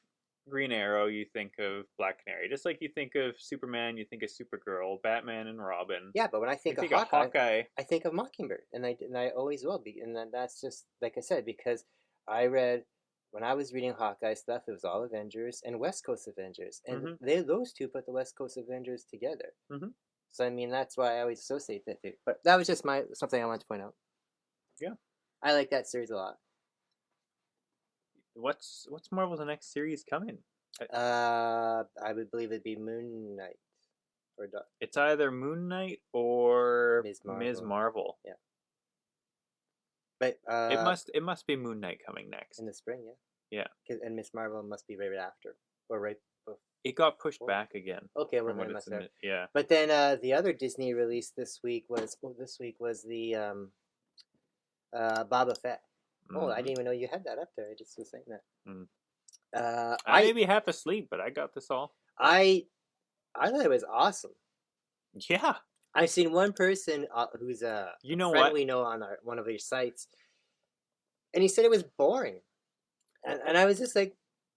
Speaker 1: Green Arrow, you think of Black Canary. Just like you think of Superman, you think of Supergirl, Batman and Robin.
Speaker 2: Yeah, but when I think of Hawkeye, I think of Mockingbird, and I always will be. And that's just, like I said, because I read, when I was reading Hawkeye stuff, it was all Avengers and West Coast Avengers. And those two put the West Coast Avengers together. So, I mean, that's why I always associate that. But that was just something I wanted to point out.
Speaker 1: Yeah.
Speaker 2: I like that series a lot.
Speaker 1: What's Marvel's next series coming?
Speaker 2: I would believe it'd be Moon Knight.
Speaker 1: It's either Moon Knight or
Speaker 2: Ms.
Speaker 1: Marvel.
Speaker 2: Yeah. But
Speaker 1: it must be Moon Knight coming next
Speaker 2: in the spring.
Speaker 1: Yeah.
Speaker 2: And Ms. Marvel must be right after or right before.
Speaker 1: It got pushed back again.
Speaker 2: Okay, well then must have.
Speaker 1: Yeah.
Speaker 2: But then the other Disney release this week was the Boba Fett. Oh, I didn't even know you had that up there. I just was saying that.
Speaker 1: I may be half asleep, but I got this all.
Speaker 2: I thought it was awesome.
Speaker 1: Yeah.
Speaker 2: I've seen one person who's a friend we know on one of your sites, and he said it was boring, and I was just like,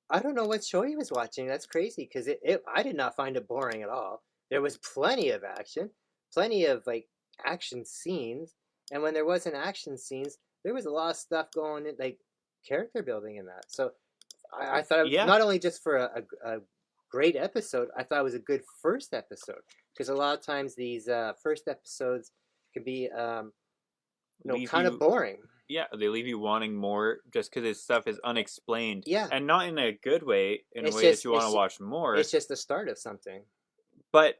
Speaker 2: I don't know what show he was watching. That's crazy because I did not find it boring at all. There was plenty of action, plenty of like action scenes, and when there wasn't action scenes, there was a lot of stuff going in, like character building in that. So I thought not only just for a great episode, I thought it was a good first episode because a lot of times these first episodes can be kind of boring.
Speaker 1: Yeah, they leave you wanting more just because his stuff is unexplained.
Speaker 2: Yeah,
Speaker 1: and not in a good way, in a way that you want to watch more.
Speaker 2: It's just the start of something.
Speaker 1: But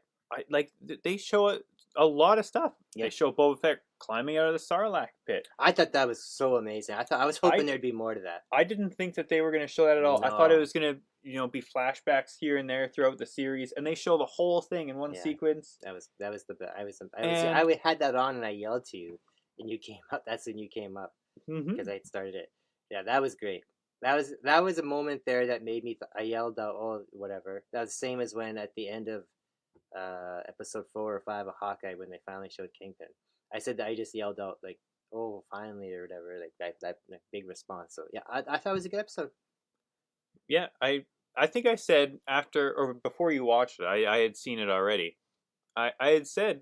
Speaker 1: they show a lot of stuff. Yeah. They show Boba Fett climbing out of the Sarlacc pit.
Speaker 2: I thought that was so amazing. I was hoping there'd be more to that.
Speaker 1: I didn't think that they were going to show that at all. No. I thought it was going to be flashbacks here and there throughout the series, and they show the whole thing in one sequence.
Speaker 2: That was the best. I had that on and I yelled to you, and you came up. That's when you came up because I started it. Yeah, that was great. That was a moment there that made me. I yelled out, "Oh, whatever." That was the same as when at the end of episode 4 or 5 of Hawkeye when they finally showed Kingpin. I said that I just yelled out like, "Oh, finally!" or whatever, like that big response. So yeah, I thought it was a good episode.
Speaker 1: Yeah, I think I said after or before you watched it, I had seen it already. I had said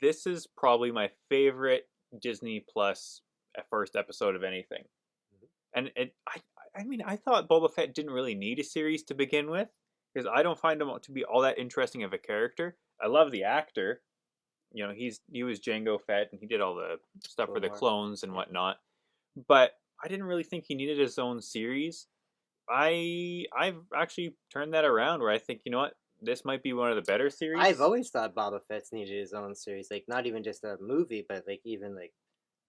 Speaker 1: this is probably my favorite Disney Plus first episode of anything, and I mean I thought Boba Fett didn't really need a series to begin with because I don't find him to be all that interesting of a character. I love the actor. He was Jango Fett and he did all the stuff for the clones and whatnot. But I didn't really think he needed his own series. I've actually turned that around where I think, you know what, this might be one of the better series.
Speaker 2: I've always thought Boba Fett's needed his own series, like not even just a movie, but like even like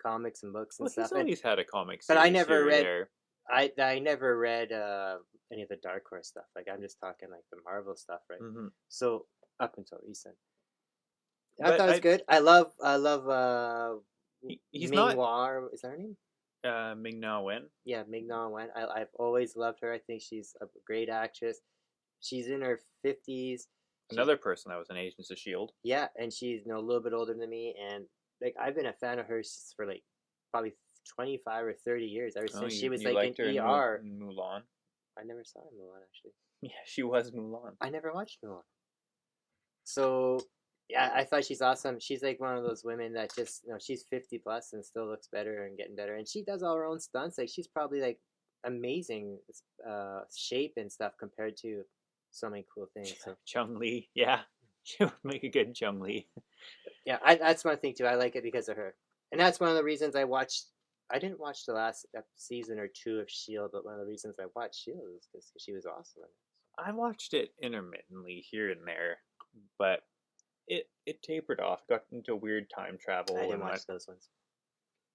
Speaker 2: comics and books and stuff.
Speaker 1: He's always had a comic series.
Speaker 2: But I never read. I never read any of the Dark Horse stuff. Like I'm just talking like the Marvel stuff, right? Mm-hmm. So up until recent, I thought it was good. I love. He's Ming-Na. Is that her name?
Speaker 1: Ming-Na Wen.
Speaker 2: Yeah, Ming-Na Wen. I've always loved her. I think she's a great actress. She's in her 50s.
Speaker 1: Another person that was in Agents of S.H.I.E.L.D.
Speaker 2: Yeah, and she's a little bit older than me, and like I've been a fan of hers for like probably 25 or 30 years, ever since she was like in ER.
Speaker 1: In Mulan.
Speaker 2: I never saw Mulan actually.
Speaker 1: Yeah, she was Mulan.
Speaker 2: I never watched Mulan. So yeah, I thought she's awesome. She's like one of those women that just she's 50 plus and still looks better and getting better, and she does all her own stunts. Like she's probably like amazing shape and stuff compared to so many cool things. So.
Speaker 1: Chun-Li, yeah, she would make a good Chun-Li.
Speaker 2: Yeah, that's one thing too. I like it because of her, and that's one of the reasons I watched. I didn't watch the last season or 2 of S.H.I.E.L.D., but one of the reasons I watched S.H.I.E.L.D. was because she was awesome.
Speaker 1: I watched it intermittently here and there, but it tapered off, got into weird time travel.
Speaker 2: I didn't watch those ones.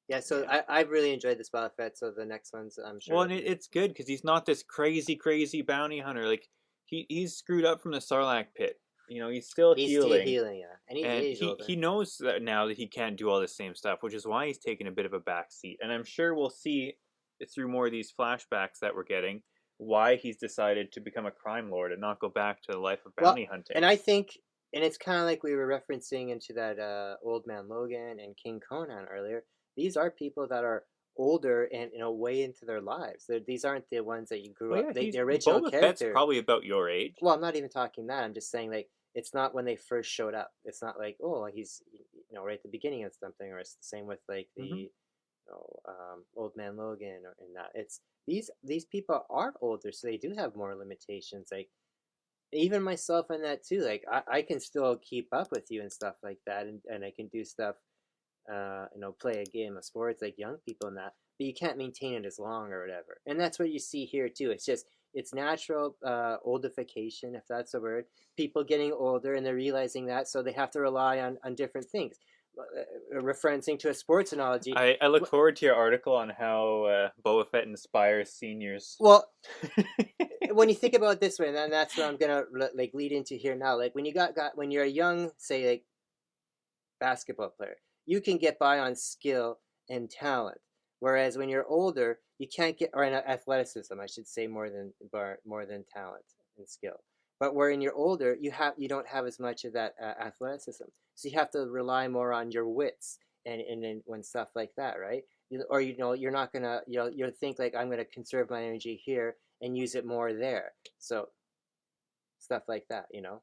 Speaker 2: Yeah, so yeah. I really enjoyed this Boba Fett, so the next ones I'm sure.
Speaker 1: Well, and it's good because he's not this crazy bounty hunter. Like, he's screwed up from the Sarlacc pit. He's still healing.
Speaker 2: He's still healing, yeah. And
Speaker 1: he knows that now that he can't do all the same stuff, which is why he's taking a bit of a back seat. And I'm sure we'll see through more of these flashbacks that we're getting why he's decided to become a crime lord and not go back to the life of bounty hunting.
Speaker 2: And I think, and it's kind of like we were referencing into that Old Man Logan and King Conan earlier. These are people that are older and way into their lives. These aren't the ones that you grew up. The original
Speaker 1: Boba
Speaker 2: character.
Speaker 1: Fett's probably about your age.
Speaker 2: Well, I'm not even talking that. I'm just saying like. It's not when they first showed up. It's not like, oh, he's right at the beginning of something, or it's the same with like the Old Man Logan or in that. It's these people are older, so they do have more limitations. Like even myself in that too. Like I can still keep up with you and stuff like that, and I can do stuff, play a game of sports like young people and that. But you can't maintain it as long or whatever. And that's what you see here too. It's natural oldification, if that's a word. People getting older and they're realizing that, so they have to rely on different things. Referencing to a sports analogy.
Speaker 1: I look forward to your article on how Boba Fett inspires seniors.
Speaker 2: Well, when you think about it this way, and that's what I'm gonna like lead into here now. Like when you're a young, say like basketball player, you can get by on skill and talent. Whereas when you're older, you can't get, or in athleticism, I should say, more than talent and skill. But when you're older, you don't have as much of that athleticism, so you have to rely more on your wits and when stuff like that, right? Or you're not gonna you'll think like I'm gonna conserve my energy here and use it more there. So stuff like that, you know.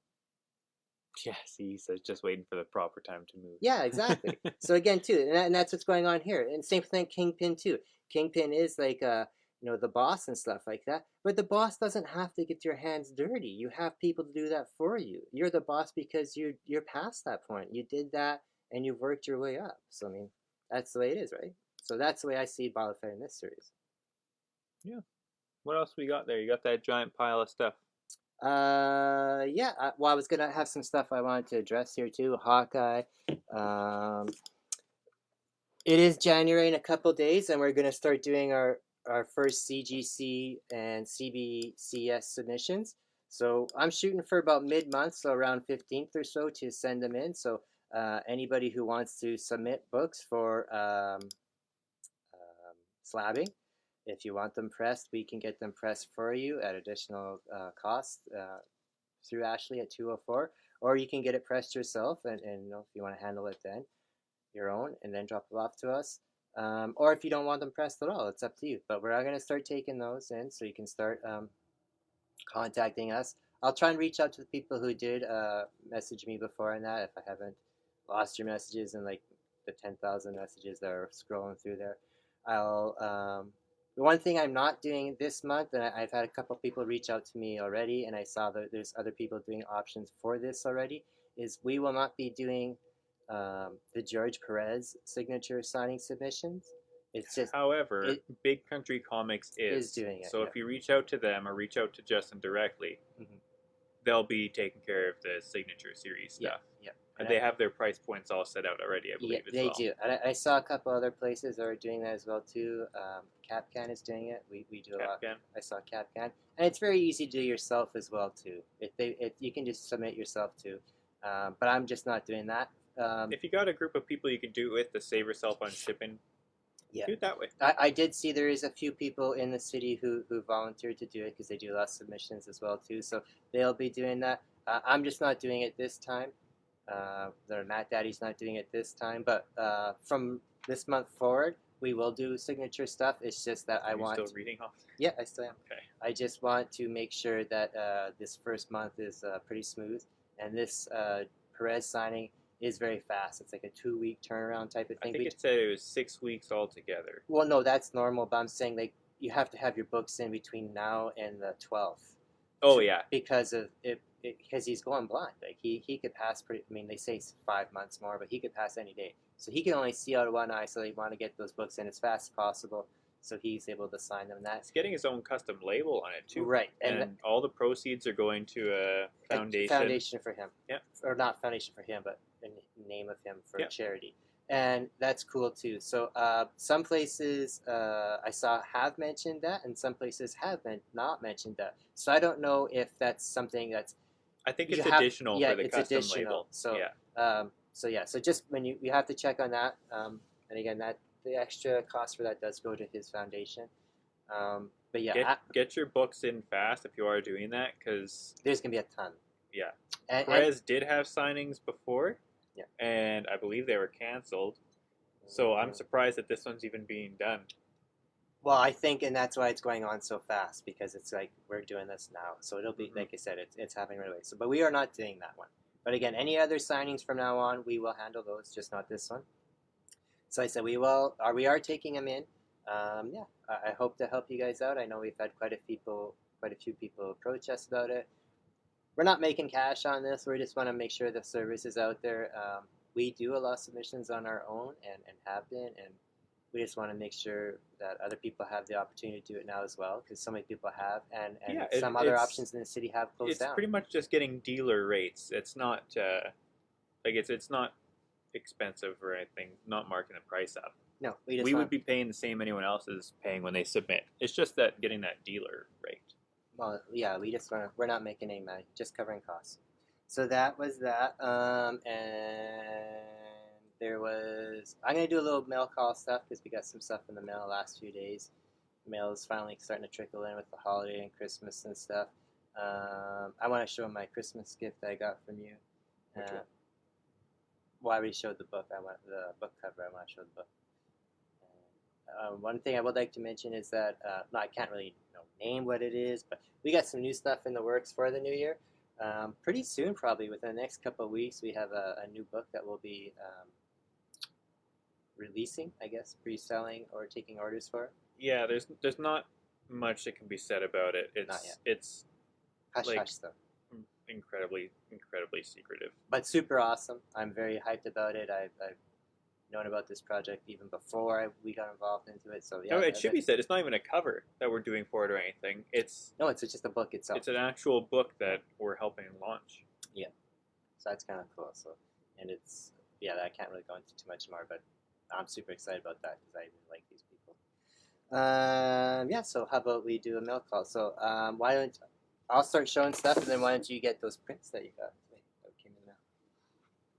Speaker 1: Yeah, see, he says just waiting for the proper time to move.
Speaker 2: Yeah, exactly. So again, too, and that's what's going on here. And same thing, Kingpin too. Kingpin is like the boss and stuff like that. But the boss doesn't have to get your hands dirty. You have people to do that for you. You're the boss because you're past that point. You did that and you've worked your way up. So I mean, that's the way it is, right? So that's the way I see Boba Fett in this series.
Speaker 1: Yeah. What else we got there? You got that giant pile of stuff.
Speaker 2: Yeah. Well, I was gonna have some stuff I wanted to address here too. Hawkeye. It is January in a couple days, and we're gonna start doing our first CGC and CBCS submissions. So I'm shooting for about mid-month, so around 15th or so to send them in. So anybody who wants to submit books for slabbing, if you want them pressed, we can get them pressed for you at additional cost through Ashley at 204, or you can get it pressed yourself, and if you want to handle it then your own, and then drop it off to us. Or if you don't want them pressed at all, it's up to you. But we're going to start taking those in, so you can start contacting us. I'll try and reach out to the people who did message me before and that, if I haven't lost your messages and like the 10,000 messages that are scrolling through there. The one thing I'm not doing this month, and I've had a couple people reach out to me already, and I saw that there's other people doing options for this already, is we will not be doing the George Perez signature signing submissions. It's just,
Speaker 1: however, Big Country Comics is
Speaker 2: doing it.
Speaker 1: So if you reach out to them or reach out to Justin directly, they'll be taking care of the signature series stuff.
Speaker 2: Yeah.
Speaker 1: And they have their price points all set out already, I believe, as well.
Speaker 2: They do. And I saw a couple other places that are doing that as well, too. Capcan is doing it. We do a lot. I saw Capcan. And it's very easy to do yourself as well, too. You can just submit yourself, too. But I'm just not doing that.
Speaker 1: If you got a group of people you can do it with to save yourself on shipping, do it that way.
Speaker 2: I did see there is a few people in the city who volunteered to do it because they do a lot of submissions as well, too. So they'll be doing that. I'm just not doing it this time. NatDaddy's not doing it this time, but from this month forward, we will do signature stuff. It's just that I want.
Speaker 1: Still reading off?
Speaker 2: Yeah, I still am.
Speaker 1: Okay.
Speaker 2: I just want to make sure that this first month is pretty smooth, and this Perez signing is very fast. It's like a 2-week turnaround type of thing.
Speaker 1: I think it said it was 6 weeks altogether.
Speaker 2: Well, no, that's normal, but I'm saying like you have to have your books in between now and the 12th.
Speaker 1: Oh yeah.
Speaker 2: Because of it, because he's going blind. Like he could pass pretty. I mean, they say 5 months more, but he could pass any day. So he can only see out of one eye. So they want to get those books in as fast as possible, so he's able to sign them. That's
Speaker 1: getting his own custom label on it too,
Speaker 2: right?
Speaker 1: And all the proceeds are going to a foundation.
Speaker 2: A foundation for him.
Speaker 1: Yeah.
Speaker 2: Or not foundation for him, but in name of him for charity. And that's cool too. So some places I saw have mentioned that, and some places have not mentioned that. So I don't know if that's something that's.
Speaker 1: I think it's additional for the custom label.
Speaker 2: So so just when you have to check on that. And again, that the extra cost for that does go to his foundation. But yeah,
Speaker 1: get your books in fast if you are doing that, because
Speaker 2: there's gonna be a ton.
Speaker 1: Yeah, Perez did have signings before.
Speaker 2: Yeah.
Speaker 1: And I believe they were canceled. So I'm surprised that this one's even being done.
Speaker 2: Well, I think, and that's why it's going on so fast, because it's like we're doing this now. So it'll be, like I said, it's happening right away. So, but we are not doing that one. But again, any other signings from now on, we will handle those, just not this one. So I said we are taking them in. I hope to help you guys out. I know we've had quite a few people approach us about it. We're not making cash on this. We just want to make sure the service is out there. We do a lot of submissions on our own and have been, and we just want to make sure that other people have the opportunity to do it now as well, because so many people have, and some other options in the city have closed down.
Speaker 1: It's pretty much just getting dealer rates. It's not it's not expensive or anything. Not marking the price up.
Speaker 2: No,
Speaker 1: we would be paying the same anyone else is paying when they submit. It's just that getting that dealer rate.
Speaker 2: Well, yeah, we're not making any money, just covering costs. So that was that. And There was. I'm gonna do a little mail call stuff because we got some stuff in the mail the last few days. Mail is finally starting to trickle in with the holiday and Christmas and stuff. I want to show my Christmas gift that I got from you. Well, I already showed the book. I want the book cover. I want to show the book. One thing I would like to mention is that no, I can't really name what it is, but we got some new stuff in the works for the new year. Pretty soon, probably within the next couple of weeks, we have a new book that we'll be releasing, I guess, pre-selling or taking orders for.
Speaker 1: Yeah, there's not much that can be said about it. It's
Speaker 2: hush
Speaker 1: like,
Speaker 2: hush stuff.
Speaker 1: Incredibly secretive.
Speaker 2: But super awesome. I'm very hyped about it. I've known about this project even before we got involved into it. So yeah.
Speaker 1: It should be said, it's not even a cover that we're doing for it or anything. It's
Speaker 2: just a book itself.
Speaker 1: It's an actual book that we're helping launch.
Speaker 2: Yeah. So that's kind of cool. So, and it's I can't really go into too much more, but I'm super excited about that because I really like these people. So how about we do a mail call? So why don't I'll start showing stuff, and then why don't you get those prints that you got? That came in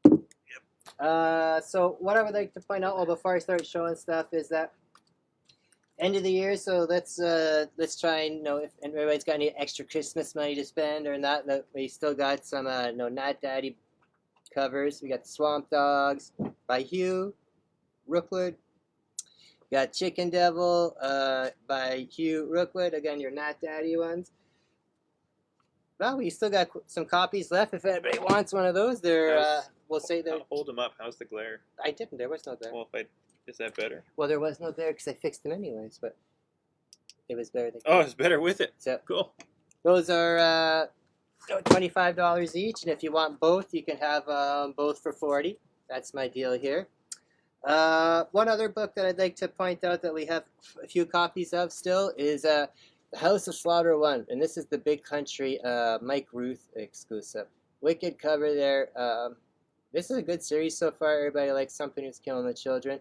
Speaker 2: the mail. Yep. So what I would like to point out, before I start showing stuff, is that end of the year. So let's try and if everybody's got any extra Christmas money to spend or not. That we still got some Nat Daddy covers. We got the Swamp Dogs by Hugh Rookwood. Got Chicken Devil by Hugh Rookwood. Again, your Nat Daddy ones. Well, we still got some copies left. If anybody wants one of those, we'll say they're...
Speaker 1: Hold them up. How's the glare?
Speaker 2: I didn't. There was no glare.
Speaker 1: Well, is that better?
Speaker 2: Well, there was no glare because I fixed them anyways, but it was better.
Speaker 1: It's better with it.
Speaker 2: So,
Speaker 1: cool.
Speaker 2: Those are $25 each, and if you want both, you can have both for $40. That's my deal here. One other book that I'd like to point out that we have a few copies of still is The House of Slaughter 1, and this is the Big Country Mike Ruth exclusive. Wicked cover there. This is a good series so far. Everybody likes something who's killing the children.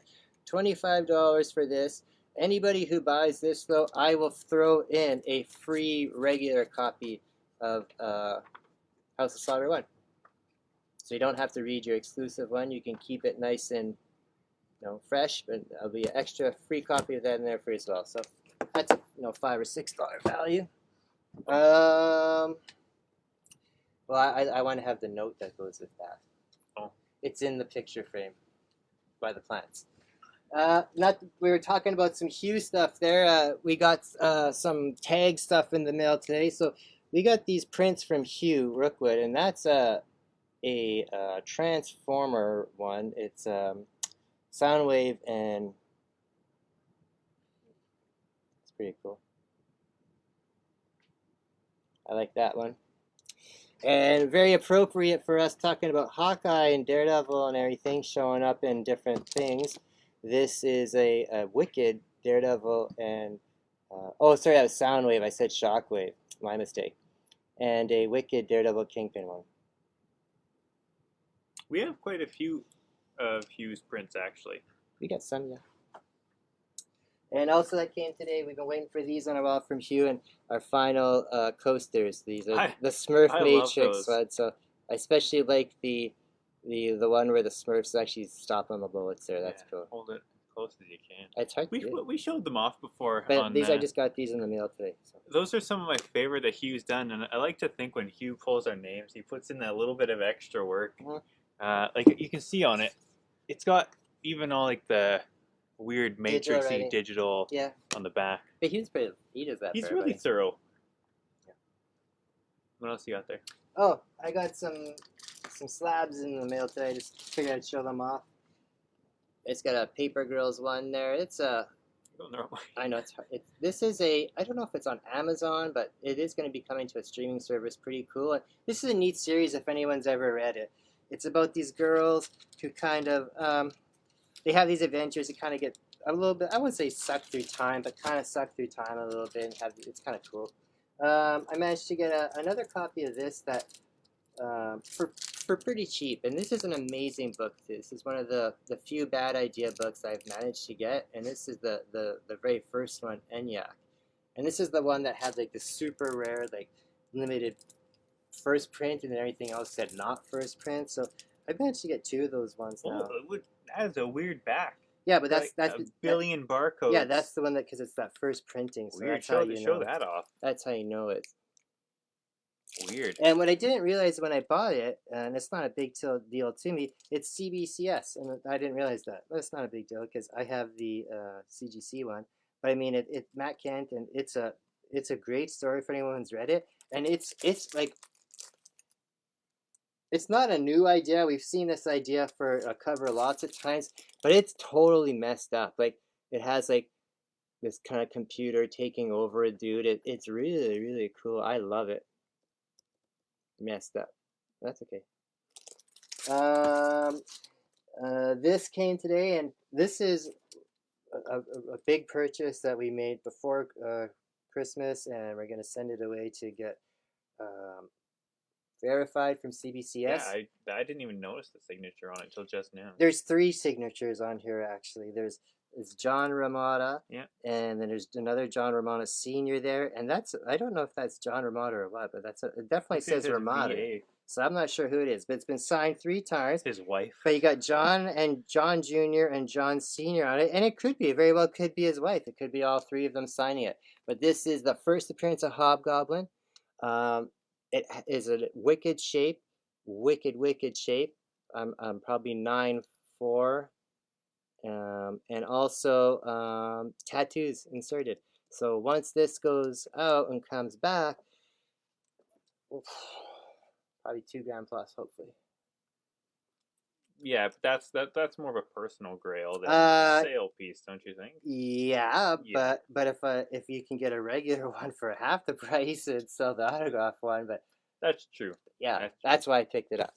Speaker 2: $25 for this. Anybody who buys this, though, I will throw in a free regular copy of House of Slaughter 1. So you don't have to read your exclusive one. You can keep it nice and fresh, but there'll be an extra free copy of that in there for you as well. So that's $5 or $6 value. Well, I want to have the note that goes with that.
Speaker 1: Oh.
Speaker 2: It's in the picture frame by the plants. We were talking about some Hugh stuff there. We got some tag stuff in the mail today. So we got these prints from Hugh Rookwood, and that's a Transformer one. It's Soundwave, and it's pretty cool. I like that one. And very appropriate for us talking about Hawkeye and Daredevil and everything showing up in different things. This is a Wicked Daredevil and... that was Soundwave. I said Shockwave. My mistake. And a Wicked Daredevil Kingpin one.
Speaker 1: We have quite a few of Hugh's prints, actually.
Speaker 2: We got some, yeah. And also that came today. We've been waiting for these on a while from Hugh, and our final coasters. These are the Smurf Matrix ones. So I especially like the one where the Smurfs actually stop on the bullets there. That's cool.
Speaker 1: Hold it as close as you can.
Speaker 2: It's hard to do.
Speaker 1: We showed them off before.
Speaker 2: But I just got these in the mail today. So.
Speaker 1: Those are some of my favorite that Hugh's done, and I like to think when Hugh pulls our names, he puts in that little bit of extra work.
Speaker 2: Mm-hmm.
Speaker 1: Like you can see on it, it's got even all like the weird matrixy digital on the back.
Speaker 2: But he does that.
Speaker 1: He's really thorough. Yeah. What else you got there?
Speaker 2: Oh, I got some slabs in the mail today. I just figured I'd show them off. It's got a Paper Girls one there. It's a... I know, this is I don't know if it's on Amazon, but it is going to be coming to a streaming service. Pretty cool. And this is a neat series if anyone's ever read it. It's about these girls who kind of... they have these adventures that kind of get a little bit, I wouldn't say sucked through time, but kind of sucked through time a little bit. And it's kind of cool. I managed to get another copy of this that for pretty cheap. And this is an amazing book. This is one of the few bad idea books I've managed to get. And this is the very first one, ENIAC. And this is the one that had like the super rare, like limited first print, and everything else said not first print. So I managed to get 2 of those ones
Speaker 1: Oh,
Speaker 2: now.
Speaker 1: that is a weird back.
Speaker 2: Yeah, but
Speaker 1: Like a billion barcodes.
Speaker 2: Yeah, that's the one because it's that first printing. So
Speaker 1: weird.
Speaker 2: that's how you
Speaker 1: show
Speaker 2: know.
Speaker 1: that off.
Speaker 2: That's how you know it.
Speaker 1: Weird.
Speaker 2: And what I didn't realize when I bought it, and it's not a big deal to me, it's CBCS, and I didn't realize that. But it's not a big deal because I have the CGC one. But I mean, it Matt Kent, and it's a great story for anyone who's read it, and it's like it's not a new idea. We've seen this idea for a cover lots of times, but it's totally messed up. Like it has like this kind of computer taking over a dude. It's really really cool. I love it. Messed up. That's okay. This came today, and this is a big purchase that we made before Christmas, and we're going to send it away to get verified from CBCS.
Speaker 1: Yeah, I didn't even notice the signature on it until just now.
Speaker 2: There's 3 signatures on here, actually. There's John Ramada,
Speaker 1: yeah,
Speaker 2: and then there's another John Ramada Sr. there, and I don't know if that's John Ramada or what, but it definitely says Ramada. VA. So I'm not sure who it is, but it's been signed 3 times.
Speaker 1: His wife.
Speaker 2: But you got John and John Jr. and John Sr. on it, and it could be, very well could be his wife. It could be all 3 of them signing it. But this is the first appearance of Hobgoblin. It is a wicked shape, wicked shape. I'm probably 9'4", and also tattoos inserted. So once this goes out and comes back, probably 2 grand plus, hopefully.
Speaker 1: Yeah, but that's more of a personal grail than a sale piece, don't you think?
Speaker 2: Yeah, but if you can get a regular one for half the price and sell the autograph one, but
Speaker 1: that's true.
Speaker 2: Yeah, that's why I picked it up.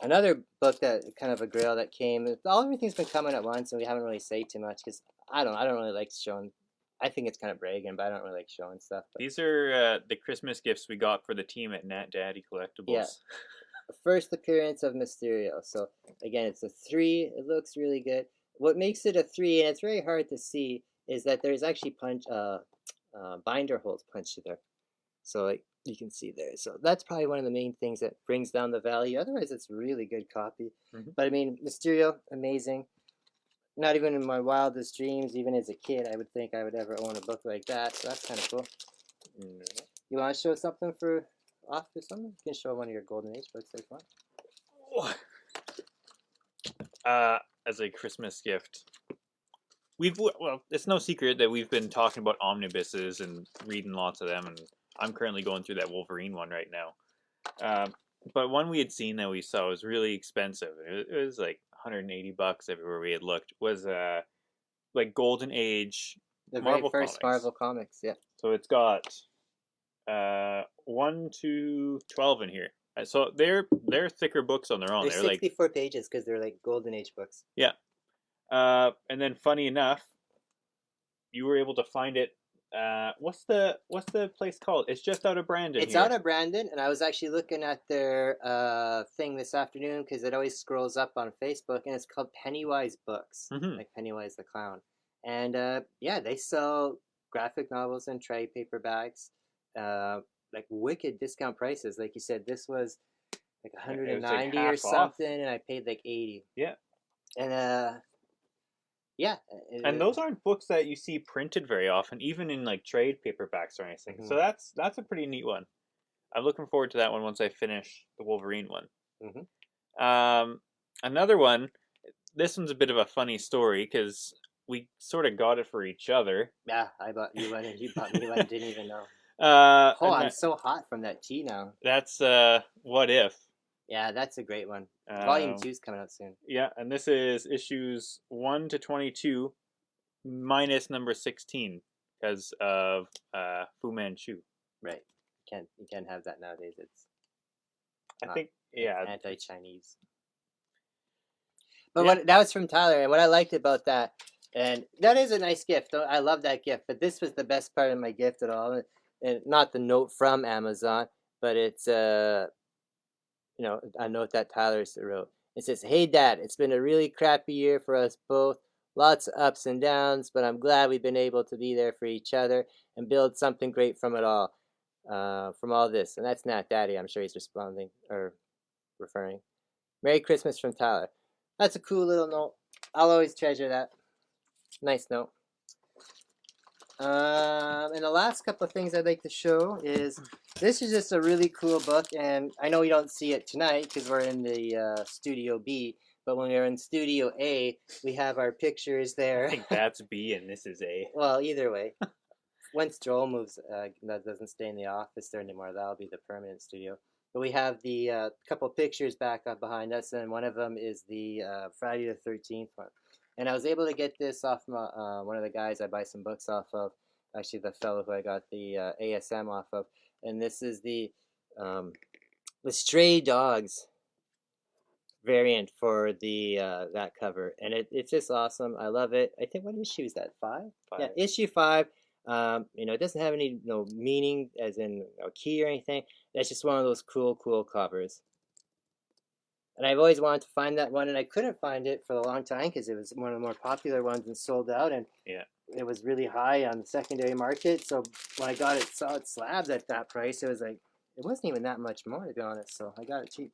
Speaker 2: Another book that kind of a grail that came. Everything's been coming at once, and we haven't really said too much because I don't really like showing. I think it's kind of bragging, but I don't really like showing stuff. But.
Speaker 1: These are the Christmas gifts we got for the team at NatDaddy Collectibles.
Speaker 2: Yeah. The first appearance of Mysterio. So again, it's a 3. It looks really good. What makes it a 3, and it's very hard to see, is that there's actually binder holes punched there. So like you can see there. So that's probably one of the main things that brings down the value. Otherwise, it's a really good copy. Mm-hmm. But I mean, Mysterio, amazing. Not even in my wildest dreams, even as a kid, I would think I would ever own a book like that. So that's kind of cool. Mm-hmm. You want to show something for off or something? You can show one of your Golden Age books if you
Speaker 1: want. As a Christmas gift, it's no secret that we've been talking about omnibuses and reading lots of them, and I'm currently going through that Wolverine one right now. But one we had seen that we saw was really expensive. It was like $180 everywhere we had looked. Was like Golden Age,
Speaker 2: the Marvel very first comics. Marvel comics. Yeah.
Speaker 1: So it's got 1 to 12 in here. So they're thicker books on their own.
Speaker 2: They're 64 pages because they're like Golden Age books.
Speaker 1: Yeah. And then funny enough, you were able to find it. What's the place called? It's just out of Brandon.
Speaker 2: It's out of Brandon, and I was actually looking at their thing this afternoon because it always scrolls up on Facebook, and it's called Pennywise Books, like Pennywise the Clown. And yeah, they sell graphic novels and trade paperbacks, like wicked discount prices. Like you said, this was like 190 or something, off. And I paid like 80.
Speaker 1: Yeah.
Speaker 2: And yeah.
Speaker 1: And those aren't books that you see printed very often, even in like trade paperbacks or anything. Mm-hmm. So that's a pretty neat one. I'm looking forward to that one once I finish the Wolverine one. Mm-hmm. Another one, this one's a bit of a funny story because we sort of got it for each other.
Speaker 2: Yeah, I bought you one and you bought me one, didn't even know. I'm so hot from that tea now.
Speaker 1: That's What If.
Speaker 2: Yeah, that's a great one. Volume 2 is coming out soon.
Speaker 1: Yeah, and this is issues 1 to 22 minus number 16 because of Fu Manchu.
Speaker 2: Right. You can't have that nowadays.
Speaker 1: I think
Speaker 2: anti-Chinese. But that was from Tyler, and what I liked about that, and that is a nice gift. I love that gift, but this was the best part of my gift at all. And not the note from Amazon, but it's a note that Tyler wrote. It says, "Hey Dad, it's been a really crappy year for us both. Lots of ups and downs, but I'm glad we've been able to be there for each other and build something great from it all. From all this." And that's Nat Daddy. I'm sure he's responding or referring. Merry Christmas from Tyler. That's a cool little note. I'll always treasure that. Nice note. And the last couple of things I'd like to show is this is just a really cool book, and I know you don't see it tonight because we're in the Studio B, but when we were in Studio A, we have our pictures there.
Speaker 1: I think that's B and this is A.
Speaker 2: Well, either way. Once Joel moves, that doesn't stay in the office there anymore. That'll be the permanent studio. But we have the couple pictures back up behind us, and one of them is the Friday the 13th one. And I was able to get this off my, one of the guys I buy some books off of, actually the fellow who I got the ASM off of. And this is the Stray Dogs variant for the that cover. And it's just awesome. I love it. I think, what issue is that, 5? Yeah, issue 5. It doesn't have any meaning as in a key or anything. That's just one of those cool covers. And I've always wanted to find that one, and I couldn't find it for a long time because it was one of the more popular ones and sold out, and it was really high on the secondary market. So when I got it, saw it slabs at that price, it was like, it wasn't even that much more, to be honest, so I got it cheap.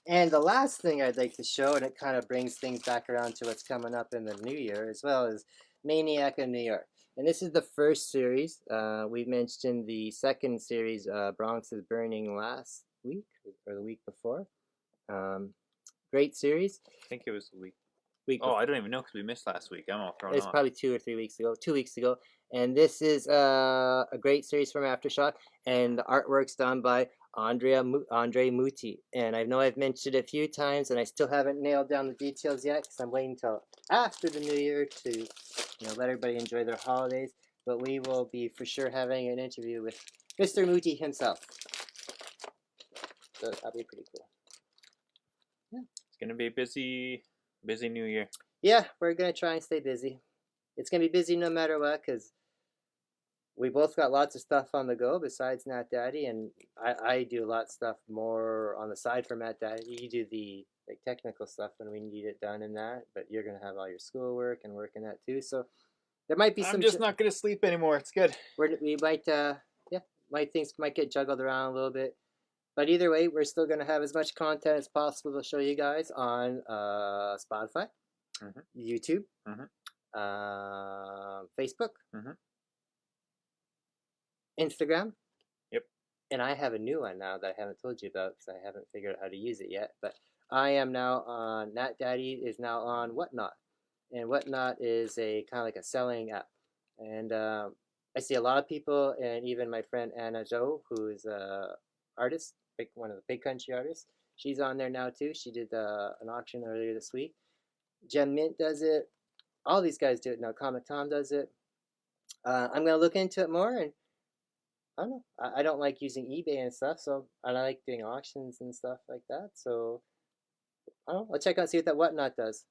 Speaker 2: And the last thing I'd like to show, and it kind of brings things back around to what's coming up in the new year as well, is Maniac of New York. And this is the first series. We mentioned the second series, Bronx is Burning, last week or the week before. Great series.
Speaker 1: I think it was the week.
Speaker 2: Before.
Speaker 1: I don't even know because we missed last week. I'm all thrown off.
Speaker 2: It's probably 2 or 3 weeks ago. 2 weeks ago. And this is a great series from Aftershock, and the artwork's done by Andre Muti. And I know I've mentioned it a few times, and I still haven't nailed down the details yet because I'm waiting till after the new year to let everybody enjoy their holidays. But we will be for sure having an interview with Mr. Muti himself. So that'll be pretty cool. Yeah.
Speaker 1: It's going to be a busy new year.
Speaker 2: Yeah, we're going to try and stay busy. It's going to be busy no matter what because we both got lots of stuff on the go besides NatDaddy, and I do a lot of stuff more on the side from NatDaddy. You do the technical stuff when we need it done in that, but you're going to have all your schoolwork and work in that too. So there might be some...
Speaker 1: I'm just not going to sleep anymore. It's good.
Speaker 2: We might, things might get juggled around a little bit. But either way, we're still going to have as much content as possible to show you guys on Spotify, YouTube, Facebook, Instagram.
Speaker 1: Yep.
Speaker 2: And I have a new one now that I haven't told you about because I haven't figured out how to use it yet. But I am now on, NatDaddy is now on Whatnot. And Whatnot is a kind of like a selling app. And I see a lot of people, and even my friend Anna Jo, who is an artist, one of the big country artists, she's on there now too. She did an auction earlier this week. Gem Mint does it. All these guys do it now. Comic Tom does it. I'm going to look into it more, and I don't know. I don't like using eBay and stuff, so I like doing auctions and stuff like that. So I don't know. I'll check out and see what that Whatnot does.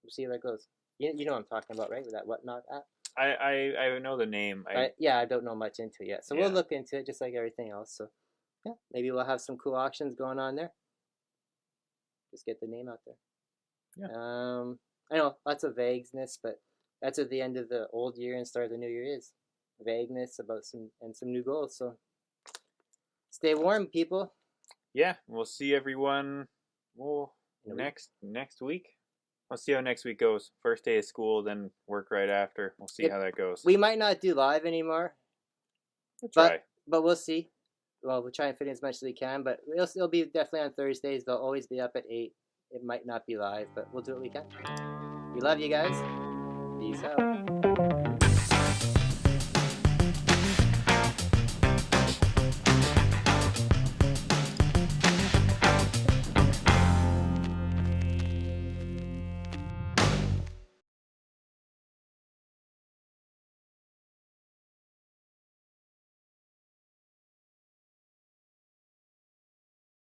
Speaker 2: We'll see how that goes. You know what I'm talking about, right? With that Whatnot app.
Speaker 1: I know the name.
Speaker 2: I don't know much into it yet, so we'll look into it just like everything else. So yeah, maybe we'll have some cool auctions going on there. Just get the name out there.
Speaker 1: Yeah.
Speaker 2: I know lots of vagueness, but that's at the end of the old year and start of the new year is vagueness about some new goals. So stay warm, people.
Speaker 1: Yeah, we'll see everyone. Next week. We'll see how next week goes. First day of school, then work right after. We'll see how that goes.
Speaker 2: We might not do live anymore.
Speaker 1: We'll try.
Speaker 2: But we'll see. Well, we'll try and fit in as much as we can, but it'll be definitely on Thursdays. They'll always be up at 8. It might not be live, but we'll do what we can. We love you guys. Peace out.